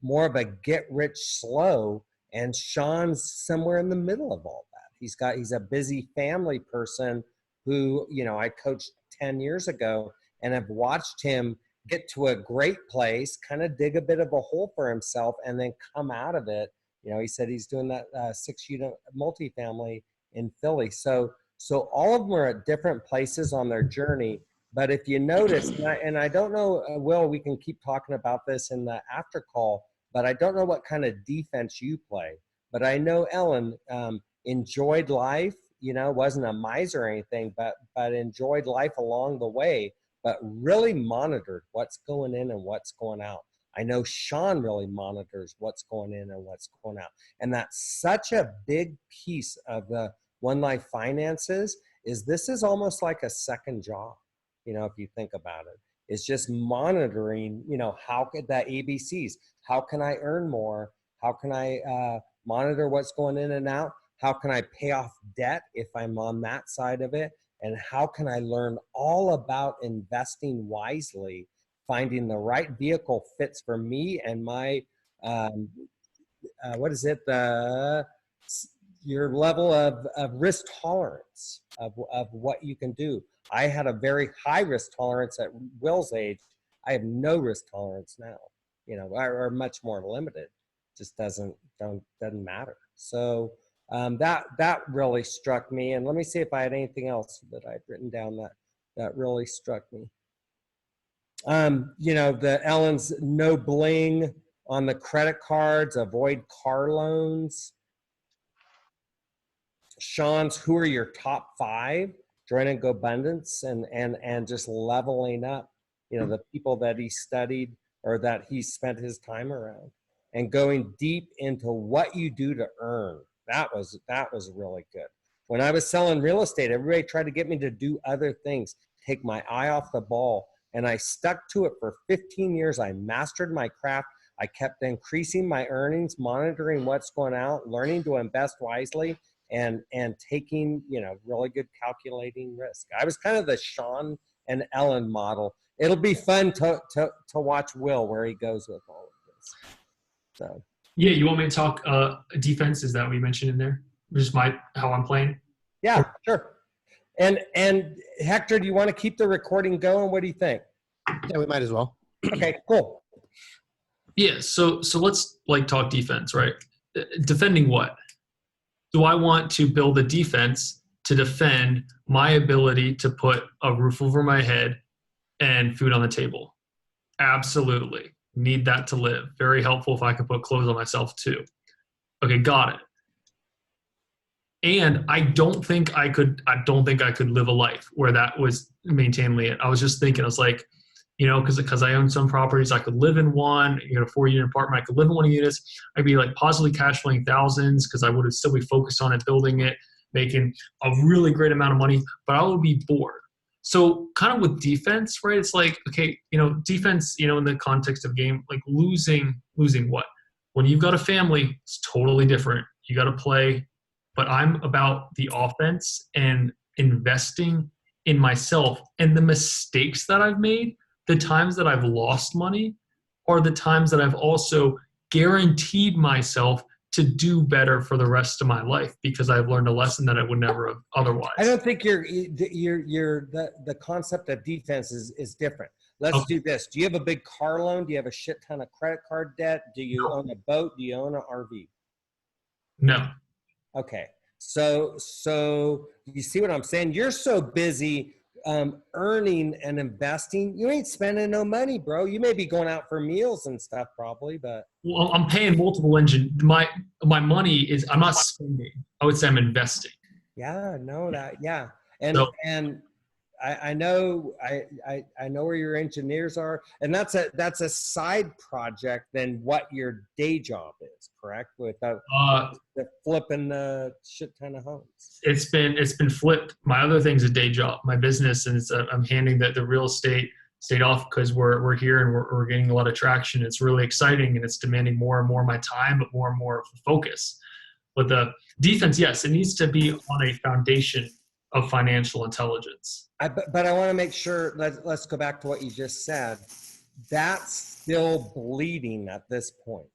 more of a get rich slow, and Sean's somewhere in the middle of all that. He's a busy family person who, I coached 10 years ago, and have watched him get to a great place, kind of dig a bit of a hole for himself, and then come out of it. He said he's doing that 6-unit multifamily in Philly. So all of them are at different places on their journey. But if you notice, and I don't know, Will, we can keep talking about this in the after call, but I don't know what kind of defense you play. But I know Ellen enjoyed life, wasn't a miser or anything, but enjoyed life along the way, but really monitored what's going in and what's going out. I know Sean really monitors what's going in and what's going out. And that's such a big piece of the One Life finances. This is almost like a second job, if you think about it. It's just monitoring, how could that ABCs, how can I earn more? How can I monitor what's going in and out? How can I pay off debt if I'm on that side of it? And how can I learn all about investing wisely, finding the right vehicle fits for me and my, your level of risk tolerance of what you can do. I had a very high risk tolerance at Will's age. I have no risk tolerance now, or much more limited. Just doesn't matter. So that really struck me. And let me see if I had anything else that I'd written down that really struck me. The Ellen's no bling on the credit cards, avoid car loans. Sean's who are your top 5, joining GoBundance and just leveling up, the people that he studied or that he spent his time around, and going deep into what you do to earn. That was really good. When I was selling real estate, everybody tried to get me to do other things, take my eye off the ball. And I stuck to it for 15 years. I mastered my craft. I kept increasing my earnings, monitoring what's going out, learning to invest wisely, and taking, really good calculating risk. I was kind of the Sean and Ellen model. It'll be fun to watch Will where he goes with all of this. So Yeah, you want me to talk defense? Is that what you mentioned in there? Just how I'm playing? yeah, sure. And Hector, do you want to keep the recording going? What do you think? Yeah, we might as well. Okay, cool. Yeah, so let's talk defense, right? Defending what? Do I want to build a defense to defend my ability to put a roof over my head and food on the table? Absolutely. Need that to live. Very helpful if I can put clothes on myself too. Okay, got it. And I don't think I could live a life where that was maintained it. I was just thinking, I was like, because I own some properties, I could live in one, a 4-unit apartment, I could live in one of the units. I'd be possibly cash flowing thousands because I would still be focused on it, building it, making a really great amount of money, but I would be bored. So kind of with defense, right? It's okay, defense, in the context of game, losing what? When you've got a family, it's totally different. You got to play, but I'm about the offense and investing in myself, and the mistakes that I've made, the times that I've lost money, are the times that I've also guaranteed myself to do better for the rest of my life because I've learned a lesson that I would never have otherwise. I don't think the concept of defense is different. Let's do this. Do you have a big car loan? Do you have a shit ton of credit card debt? Do you own a boat? Do you own an RV? No. Okay. So you see what I'm saying? You're so busy earning and investing, you ain't spending no money, bro. You may be going out for meals and stuff probably, but well, I'm paying multiple engine. My money is, I'm not spending. I would say I'm investing. Yeah, no, that, yeah. And So- and I know I know where your engineers are, and that's a side project than what your day job is, correct? With the flipping the shit ton of homes. It's been flipped. My other thing's a day job. My business, and I'm handing the real estate off because we're here and we're getting a lot of traction. It's really exciting and it's demanding more and more of my time, but more and more of the focus. But the defense, yes, it needs to be on a foundation of financial intelligence. But I want to make sure, let's go back to what you just said. That's still bleeding at this point.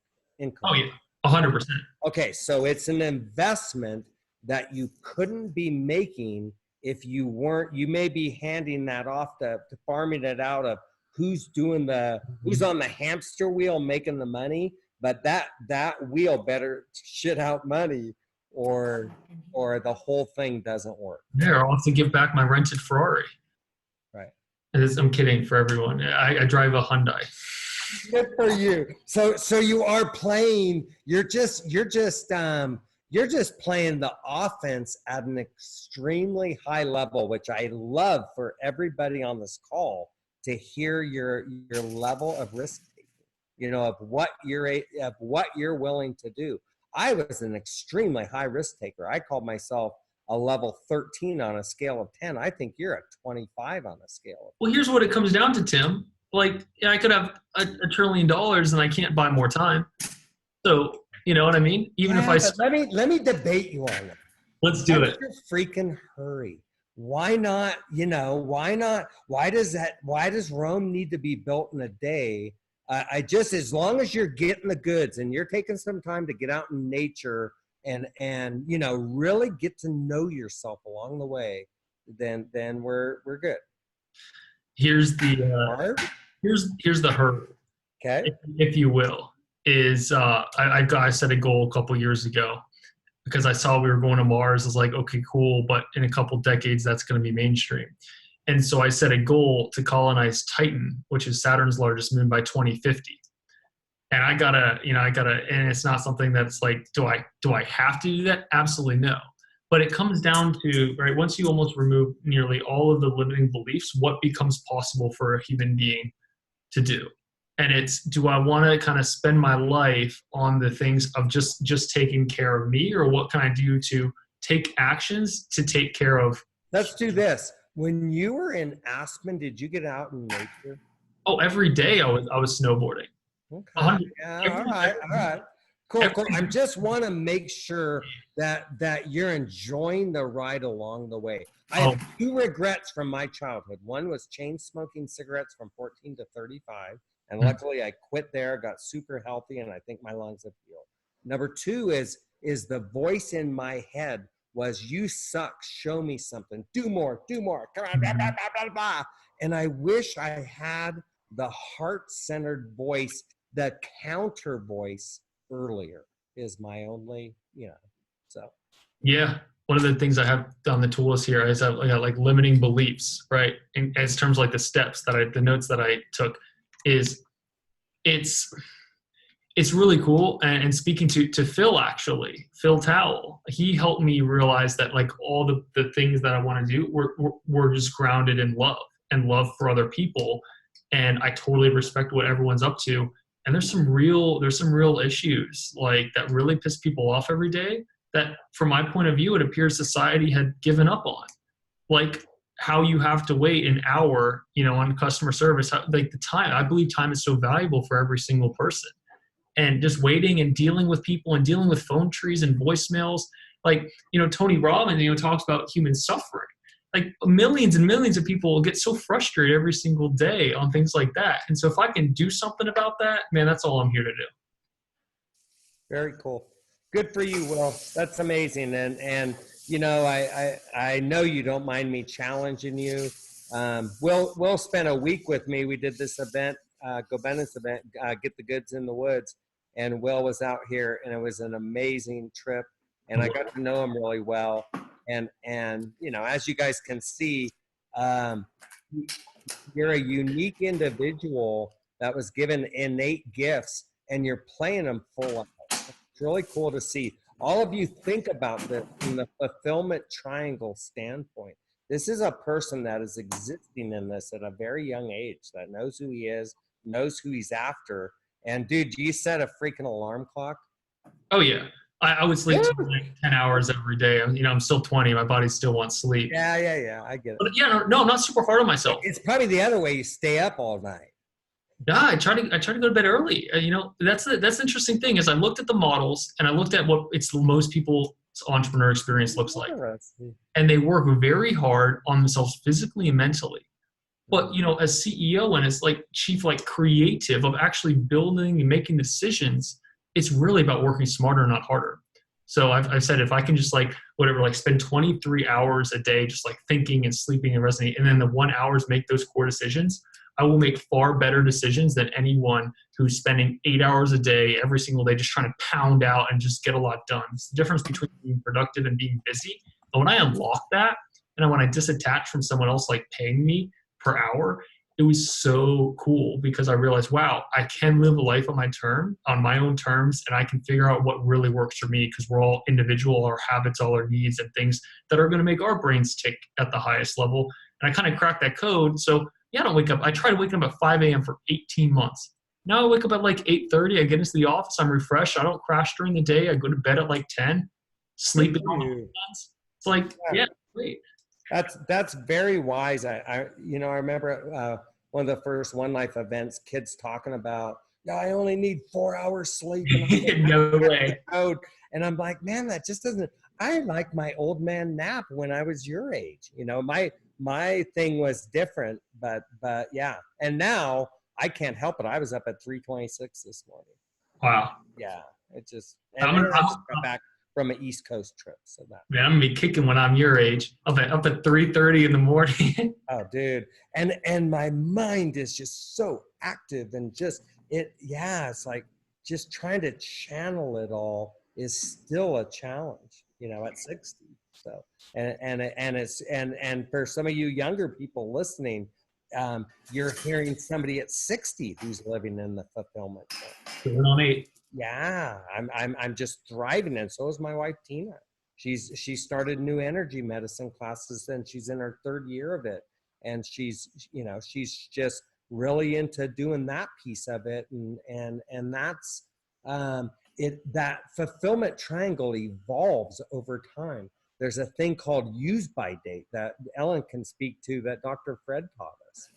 Oh yeah, 100%. Okay, so it's an investment that you couldn't be making if you weren't, you may be handing that off to farming it out of who's on the hamster wheel making the money, but that wheel better shit out money or the whole thing doesn't work. Yeah, I'll have to give back my rented Ferrari. Right. I'm kidding for everyone. I drive a Hyundai. Good for you. So you are playing. You're just playing the offense at an extremely high level, which I love for everybody on this call to hear your level of risk taking. Of what you're willing to do. I was an extremely high risk taker. I called myself a level 13 on a scale of 10. I think you're a 25 on a scale. Well, here's what it comes down to, Tim. I could have $1 trillion and I can't buy more time. So, you know what I mean? Even if let me debate you on it. Let's do it. Freaking hurry. Why not? Why not? Why does Rome need to be built in a day? As long as you're getting the goods and you're taking some time to get out in nature and really get to know yourself along the way, then we're good. Here's the here's the hurdle. Okay. If you will, is I set a goal a couple years ago because I saw we were going to Mars. I was like, okay, cool, but in a couple decades that's going to be mainstream. And so I set a goal to colonize Titan, which is Saturn's largest moon, by 2050. And I gotta, and it's not something that's do I have to do that? Absolutely no. But it comes down to, right, once you almost remove nearly all of the limiting beliefs, what becomes possible for a human being to do? And it's, do I want to kind of spend my life on the things of just taking care of me, or what can I do to take actions to take care of? Let's do this. When you were in Aspen, did you get out in nature? Oh, every day I was snowboarding. Okay. Yeah, all right. Cool. I just want to make sure that you're enjoying the ride along the way. I have 2 regrets from my childhood. One was chain smoking cigarettes from 14 to 35. And luckily I quit there, got super healthy, and I think my lungs have healed. Number 2 is the voice in my head was, you suck, show me something, do more, come on, blah, blah, blah, blah, blah. And I wish I had the heart-centered voice, the counter voice earlier is my only, so. Yeah. One of the things I have on the tool list here is I got like limiting beliefs, right? And as terms like the steps the notes that I took is it's really cool. And speaking to Phil, actually, Phil Towell, he helped me realize that like all the things that I want to do were just grounded in love and love for other people. And I totally respect what everyone's up to. And there's some real issues like that really piss people off every day that from my point of view, it appears society had given up on. Like how you have to wait an hour, on customer service, like the time, I believe time is so valuable for every single person. And just waiting and dealing with people and dealing with phone trees and voicemails. Like, Tony Robbins, talks about human suffering. Like millions and millions of people get so frustrated every single day on things like that. And so if I can do something about that, man, that's all I'm here to do. Very cool. Good for you, Will. That's amazing. And I know you don't mind me challenging you. Will spent a week with me. We did this event, Go Bennett's event, Get the Goods in the Woods. And Will was out here, and it was an amazing trip. And I got to know him really well. And as you guys can see, you're a unique individual that was given innate gifts, and you're playing them full out. It's really cool to see. All of you think about this from the fulfillment triangle standpoint. This is a person that is existing in this at a very young age, that knows who he is, knows who he's after. And dude, do you set a freaking alarm clock? Oh yeah. I would sleep like 10 hours every day. I'm still 20. My body still wants sleep. Yeah. I get it. But no, I'm not super hard on myself. It's probably the other way. You stay up all night. Yeah, I try to go to bed early. That's the interesting thing is I looked at the models and I looked at what most people's entrepreneur experience looks like. And they work very hard on themselves physically and mentally. But, as CEO and as like chief, like creative of actually building and making decisions, it's really about working smarter, not harder. So I've said if I can just spend 23 hours a day just like thinking and sleeping and resting, and then the 1 hour make those core decisions, I will make far better decisions than anyone who's spending 8 hours a day every single day just trying to pound out and just get a lot done. It's the difference between being productive and being busy. But when I unlock that and when I disattach from someone else like paying me per hour, it was so cool because I realized, wow, I can live a life on my own terms, and I can figure out what really works for me because we're all individual, our habits, all our needs and things that are going to make our brains tick at the highest level. And I kind of cracked that code. So yeah, I don't wake up. I tried waking up at 5 a.m. for 18 months. Now I wake up at like 8:30. I get into the office. I'm refreshed. I don't crash during the day. I go to bed at like 10, sleep. It's like, yeah, great. That's very wise. I remember one of the first One Life events, kids talking about, I only need 4 hours sleep. And no way. And I'm like, man, that just doesn't. I like my old man nap when I was your age. My thing was different, but yeah. And now I can't help it. I was up at 3:26 this morning. Wow. Yeah, it just. And I just got back from an East Coast trip, so that. Man, I'm gonna be kicking when I'm your age. Up at 3:30 in the morning. Oh, dude, and my mind is just so active and just it. Yeah, it's like just trying to channel it all is still a challenge. At 60. So and for some of you younger people listening, you're hearing somebody at 60 who's living in the fulfillment. Going on 8. Yeah, I'm just thriving, and so is my wife Tina. She started new energy medicine classes, and she's in her 3rd year of it, and she's just really into doing that piece of it, and that's that fulfillment triangle evolves over time. There's a thing called use by date that Ellen can speak to that Dr. Fred taught us,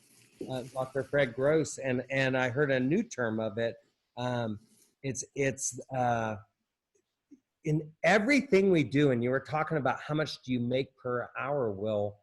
Dr. Fred Gross, and I heard a new term of it. it's in everything we do. And you were talking about how much do you make per hour, Will.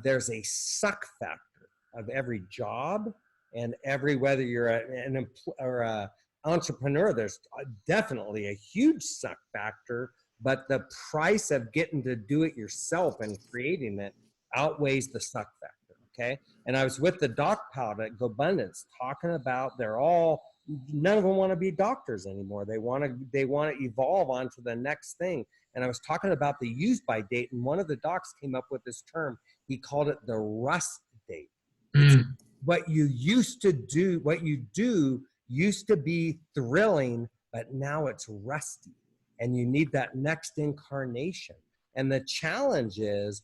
There's a suck factor of every job, and whether you're a entrepreneur, there's definitely a huge suck factor, but the price of getting to do it yourself and creating it outweighs the suck factor. Okay. And I was with the doc pod at GoBundance talking about none of them want to be doctors anymore. They want to evolve onto the next thing. And I was talking about the use by date, and one of the docs came up with this term. He called it the rust date. It's what you do used to be thrilling, but now it's rusty, and you need that next incarnation. And the challenge is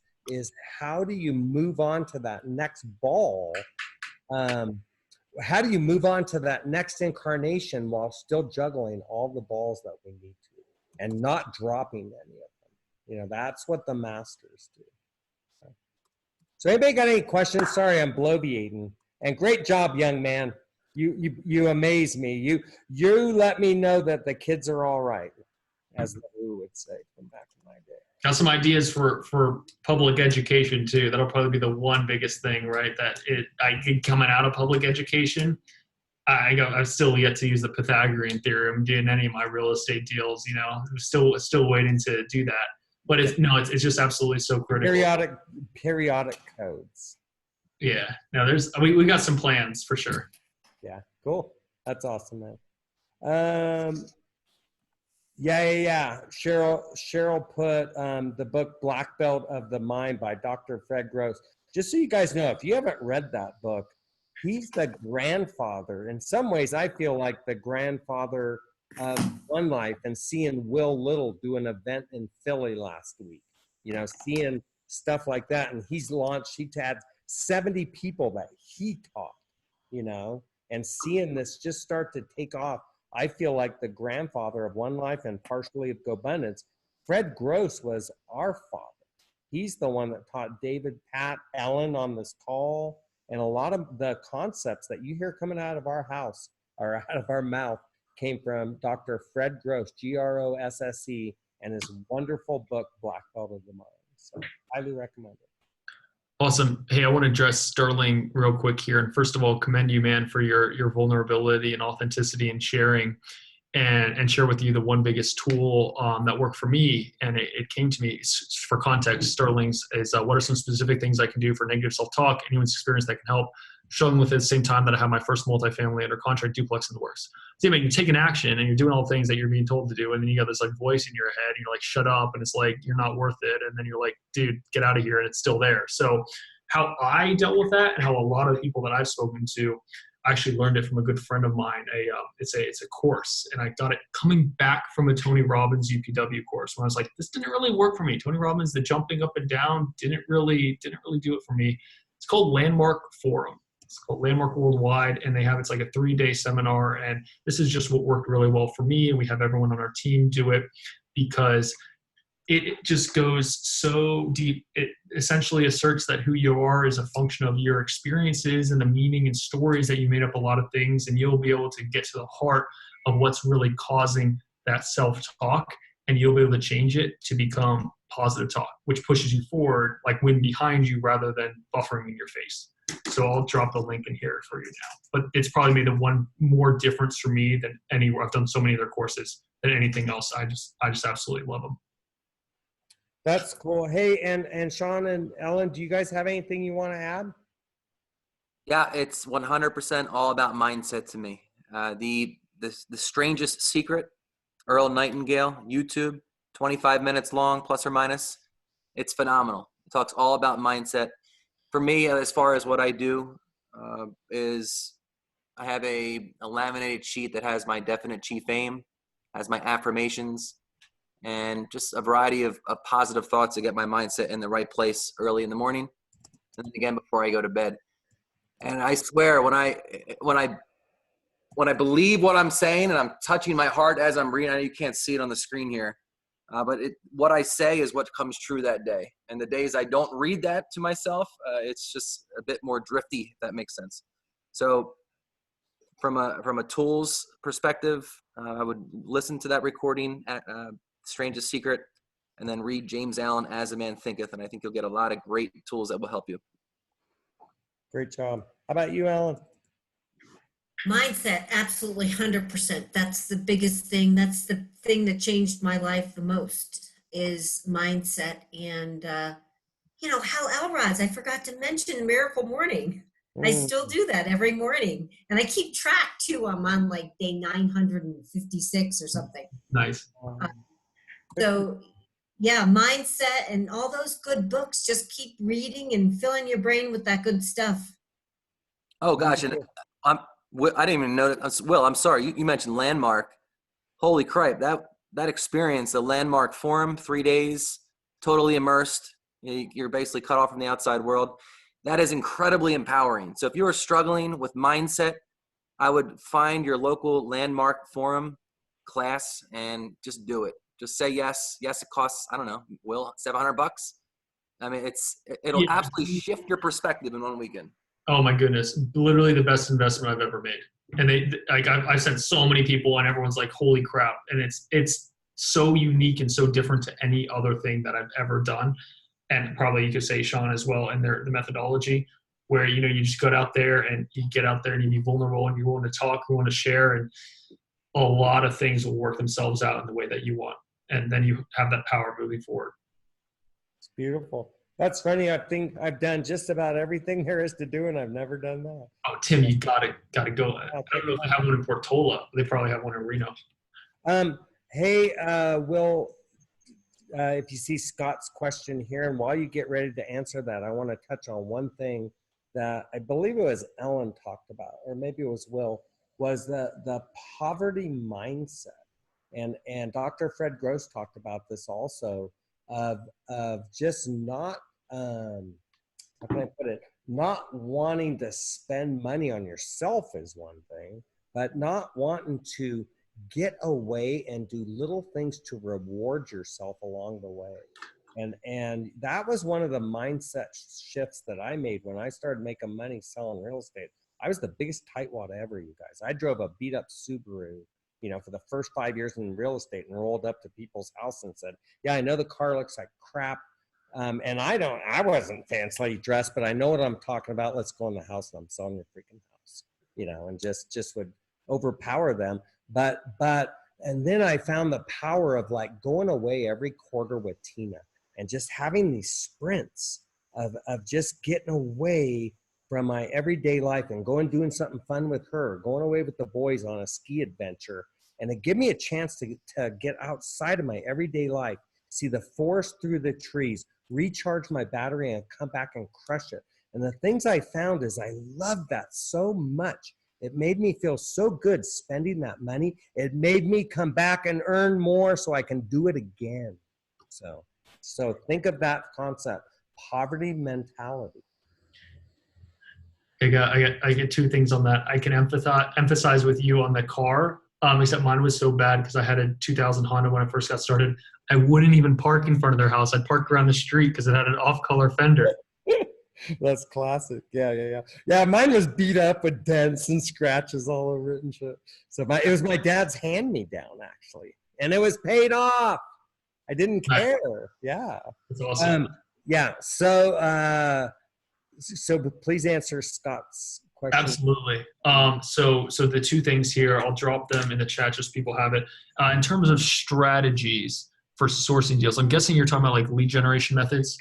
how do you move on to that next ball? How do you move on to that next incarnation while still juggling all the balls that we need to, and not dropping any of them? That's what the masters do. So anybody got any questions? Sorry, I'm bloviating. And great job, young man. You amaze me. You let me know that the kids are all right, as the Who would say from back in my day. Got some ideas for public education too. That'll probably be the one biggest thing, right? Coming out of public education, I've still yet to use the Pythagorean theorem in any of my real estate deals. I'm still waiting to do that. But it's just absolutely so critical. Periodic codes. Yeah. No, we got some plans for sure. Yeah. Cool. That's awesome, man. Yeah. Cheryl put the book Black Belt of the Mind by Dr. Fred Gross. Just so you guys know, if you haven't read that book, he's the grandfather. In some ways, I feel like the grandfather of One Life, and seeing Will Little do an event in Philly last week, seeing stuff like that. And he had 70 people that he taught, and seeing this just start to take off. I feel like the grandfather of One Life and partially of GoBundance, Fred Gross, was our father. He's the one that taught David, Pat, Ellen on this call. And a lot of the concepts that you hear coming out of our house or out of our mouth came from Dr. Fred Gross, Grosse, and his wonderful book, Black Belt of the Mind. So highly recommend it. Awesome. Hey, I want to address Sterling real quick here. And first of all, commend you, man, for your vulnerability and authenticity and sharing, and share with you the one biggest tool that worked for me. And it came to me for context. Sterling's is what are some specific things I can do for negative self-talk, anyone's experience that can help. Struggling with it at the same time that I have my first multifamily under contract duplex in the works. So you're taking action and you're doing all the things that you're being told to do. And then you got this voice in your head and you're like, shut up. And it's like, you're not worth it. And then you're like, dude, get out of here. And it's still there. So how I dealt with that, and how a lot of people that I've spoken to, I actually learned it from a good friend of mine. It's a course, and I got it coming back from a Tony Robbins UPW course when I was like, this didn't really work for me. Tony Robbins, the jumping up and down didn't really do it for me. It's called Landmark Forum. It's called Landmark Worldwide, and it's like a 3-day seminar. And this is just what worked really well for me. And we have everyone on our team do it because it just goes so deep. It essentially asserts that who you are is a function of your experiences and the meaning and stories that you made up a lot of things. And you'll be able to get to the heart of what's really causing that self-talk. And you'll be able to change it to become positive talk, which pushes you forward, like wind behind you rather than buffering in your face. So I'll drop the link in here for you now. But it's probably made the one more difference for me than anywhere. I've done so many other courses than anything else. I just absolutely love them. That's cool. Hey, and Sean and Ellen, do you guys have anything you want to add? Yeah, it's 100% all about mindset to me. The Strangest Secret, Earl Nightingale, YouTube, 25 minutes long, plus or minus. It's phenomenal. It talks all about mindset. For me, as far as what I do, is I have a laminated sheet that has my definite chief aim, has my affirmations, and just a variety of positive thoughts to get my mindset in the right place early in the morning, and then again before I go to bed. And I swear, when I believe what I'm saying and I'm touching my heart as I'm reading, I know you can't see it on the screen here, but what I say is what comes true that day. And the days I don't read that to myself, it's just a bit more drifty, if that makes sense. So from a tools perspective, I would listen to that recording at Strangest Secret, and then read James Allen, As a Man Thinketh, and I think you'll get a lot of great tools that will help you. Great job. How about you, Alan? Mindset, absolutely 100%. That's the biggest thing. That's the thing that changed my life the most is mindset. And, Hal Elrod's, I forgot to mention Miracle Morning. I still do that every morning. And I keep track too. I'm on like day 956 or something. Nice. So yeah, mindset and all those good books, just keep reading and filling your brain with that good stuff. Oh gosh, and I didn't even know that. Will, I'm sorry, you mentioned Landmark. Holy crap, that experience, the Landmark Forum, 3 days, totally immersed. You're basically cut off from the outside world. That is incredibly empowering. So if you are struggling with mindset, I would find your local Landmark Forum class and just do it. Just say yes. Yes, it costs, I don't know, Will, $700. I mean, it'll absolutely shift your perspective in one weekend. Oh my goodness. Literally the best investment I've ever made. And I've sent so many people and everyone's like, holy crap. And it's so unique and so different to any other thing that I've ever done. And probably you could say Sean as well, and the methodology where, you just go out there and you get out there and you be vulnerable and you want to talk, you want to share, and a lot of things will work themselves out in the way that you want. And then you have that power moving forward. It's beautiful. That's funny. I think I've done just about everything there is to do, and I've never done that. Oh, Tim, you gotta go. I don't know if they have one in Portola. They probably have one in Reno. Hey, Will, if you see Scott's question here, and while you get ready to answer that, I want to touch on one thing that I believe it was Ellen talked about, or maybe it was Will, was the poverty mindset. And Dr. Fred Gross talked about this also, of just not, how can I put it, not wanting to spend money on yourself is one thing, but not wanting to get away and do little things to reward yourself along the way. And that was one of the mindset shifts that I made when I started making money selling real estate. I was the biggest tightwad ever, you guys. I drove a beat up Subaru, for the first 5 years in real estate, and rolled up to people's house and said, yeah, I know the car looks like crap. And I wasn't fancily dressed, but I know what I'm talking about. Let's go in the house and I'm selling your freaking house, and just would overpower them. And then I found the power of like going away every quarter with Tina and just having these sprints of just getting away from my everyday life and doing something fun with her, going away with the boys on a ski adventure. And it gave me a chance to get outside of my everyday life, see the forest through the trees, recharge my battery, and come back and crush it. And the things I found is I loved that so much. It made me feel so good spending that money. It made me come back and earn more so I can do it again. So think of that concept, poverty mentality. I get two things on that. I can emphasize with you on the car, except mine was so bad because I had a 2000 Honda when I first got started. I wouldn't even park in front of their house. I'd park around the street because it had an off-color fender. That's classic. Yeah, mine was beat up with dents and scratches all over it and shit. So it was my dad's hand-me-down, actually. And it was paid off. I didn't care. Yeah. That's awesome. Yeah. So please answer Scott's question. Absolutely. So the two things here, I'll drop them in the chat just so people have it. In terms of strategies for sourcing deals, I'm guessing you're talking about like lead generation methods.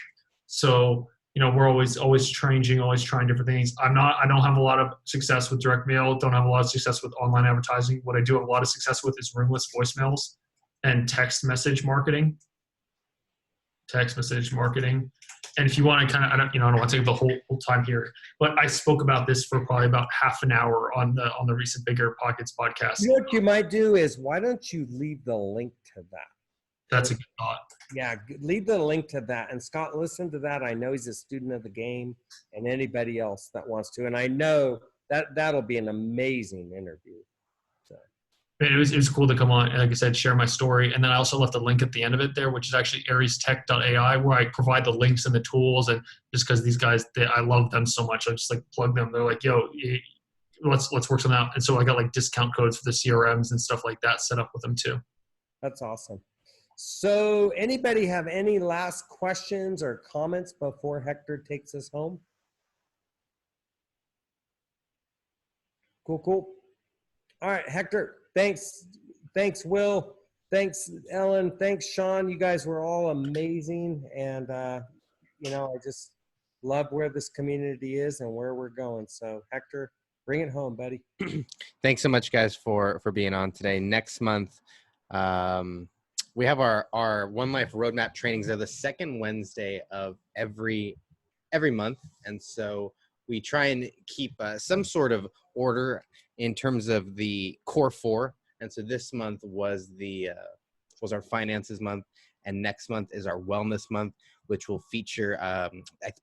So, we're always changing, always trying different things. I don't have a lot of success with direct mail. Don't have a lot of success with online advertising. What I do have a lot of success with is ringless voicemails and text message marketing. And if you want to I don't want to take the whole time here, but I spoke about this for probably about half an hour on the recent Bigger Pockets podcast. What you might do is, why don't you leave the link to that? That's a good thought. Yeah, leave the link to that. And Scott, listen to that. I know he's a student of the game, and anybody else that wants to. And I know that'll be an amazing interview. So. It was cool to come on, like I said, share my story. And then I also left a link at the end of it there, which is actually ariestech.ai, where I provide the links and the tools. And just because these guys, I love them so much, I just like plug them. They're like, yo, let's work something out. And so I got like discount codes for the CRMs and stuff like that set up with them too. That's awesome. So anybody have any last questions or comments before Hector takes us home? Cool. All right, Hector, thanks. Thanks, Will. Thanks, Ellen. Thanks, Sean. You guys were all amazing. And, you know, I just love where this community is and where we're going. So, Hector, bring it home, buddy. Thanks so much, guys, for being on today. Next month, we have our One Life Roadmap trainings. They're the second Wednesday of every month, and so we try and keep some sort of order in terms of the core four. And so this month was was our finances month, and next month is our wellness month, which will feature I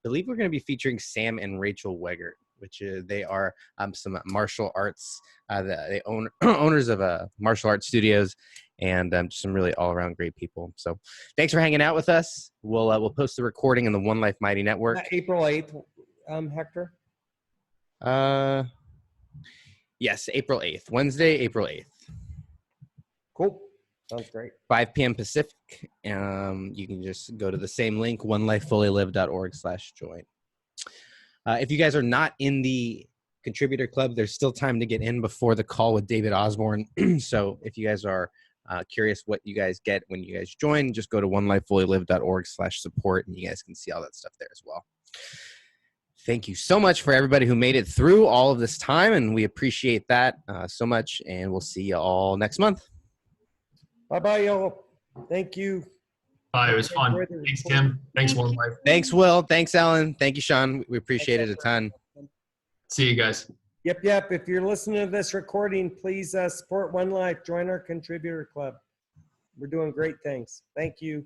believe we're going to be featuring Sam and Rachel Weggert, which they are some martial arts they owners of martial arts studios, and just some really all around great people. So thanks for hanging out with us. We'll post the recording in the One Life Mighty Network. April 8th, Hector? Yes, April 8th, Wednesday, April 8th. Cool. Sounds great. 5 p.m. Pacific. You can just go to the same link, onelifefullylived.org/join. If you guys are not in the contributor club, there's still time to get in before the call with David Osborne. So if you guys are curious what you guys get when you guys join, just go to onelifefullylived.org/support, and you guys can see all that stuff there as well. Thank you so much for everybody who made it through all of this time, and we appreciate that so much, and we'll see you all next month. Bye-bye, y'all. Thank you. Bye. It was fun. Thanks, Tim. Thanks, One Life. Thanks, Will. Thanks, Ellen. Thank you, Sean. We appreciate it a ton. See you guys. Yep. If you're listening to this recording, please support One Life. Join our contributor club. We're doing great things. Thank you.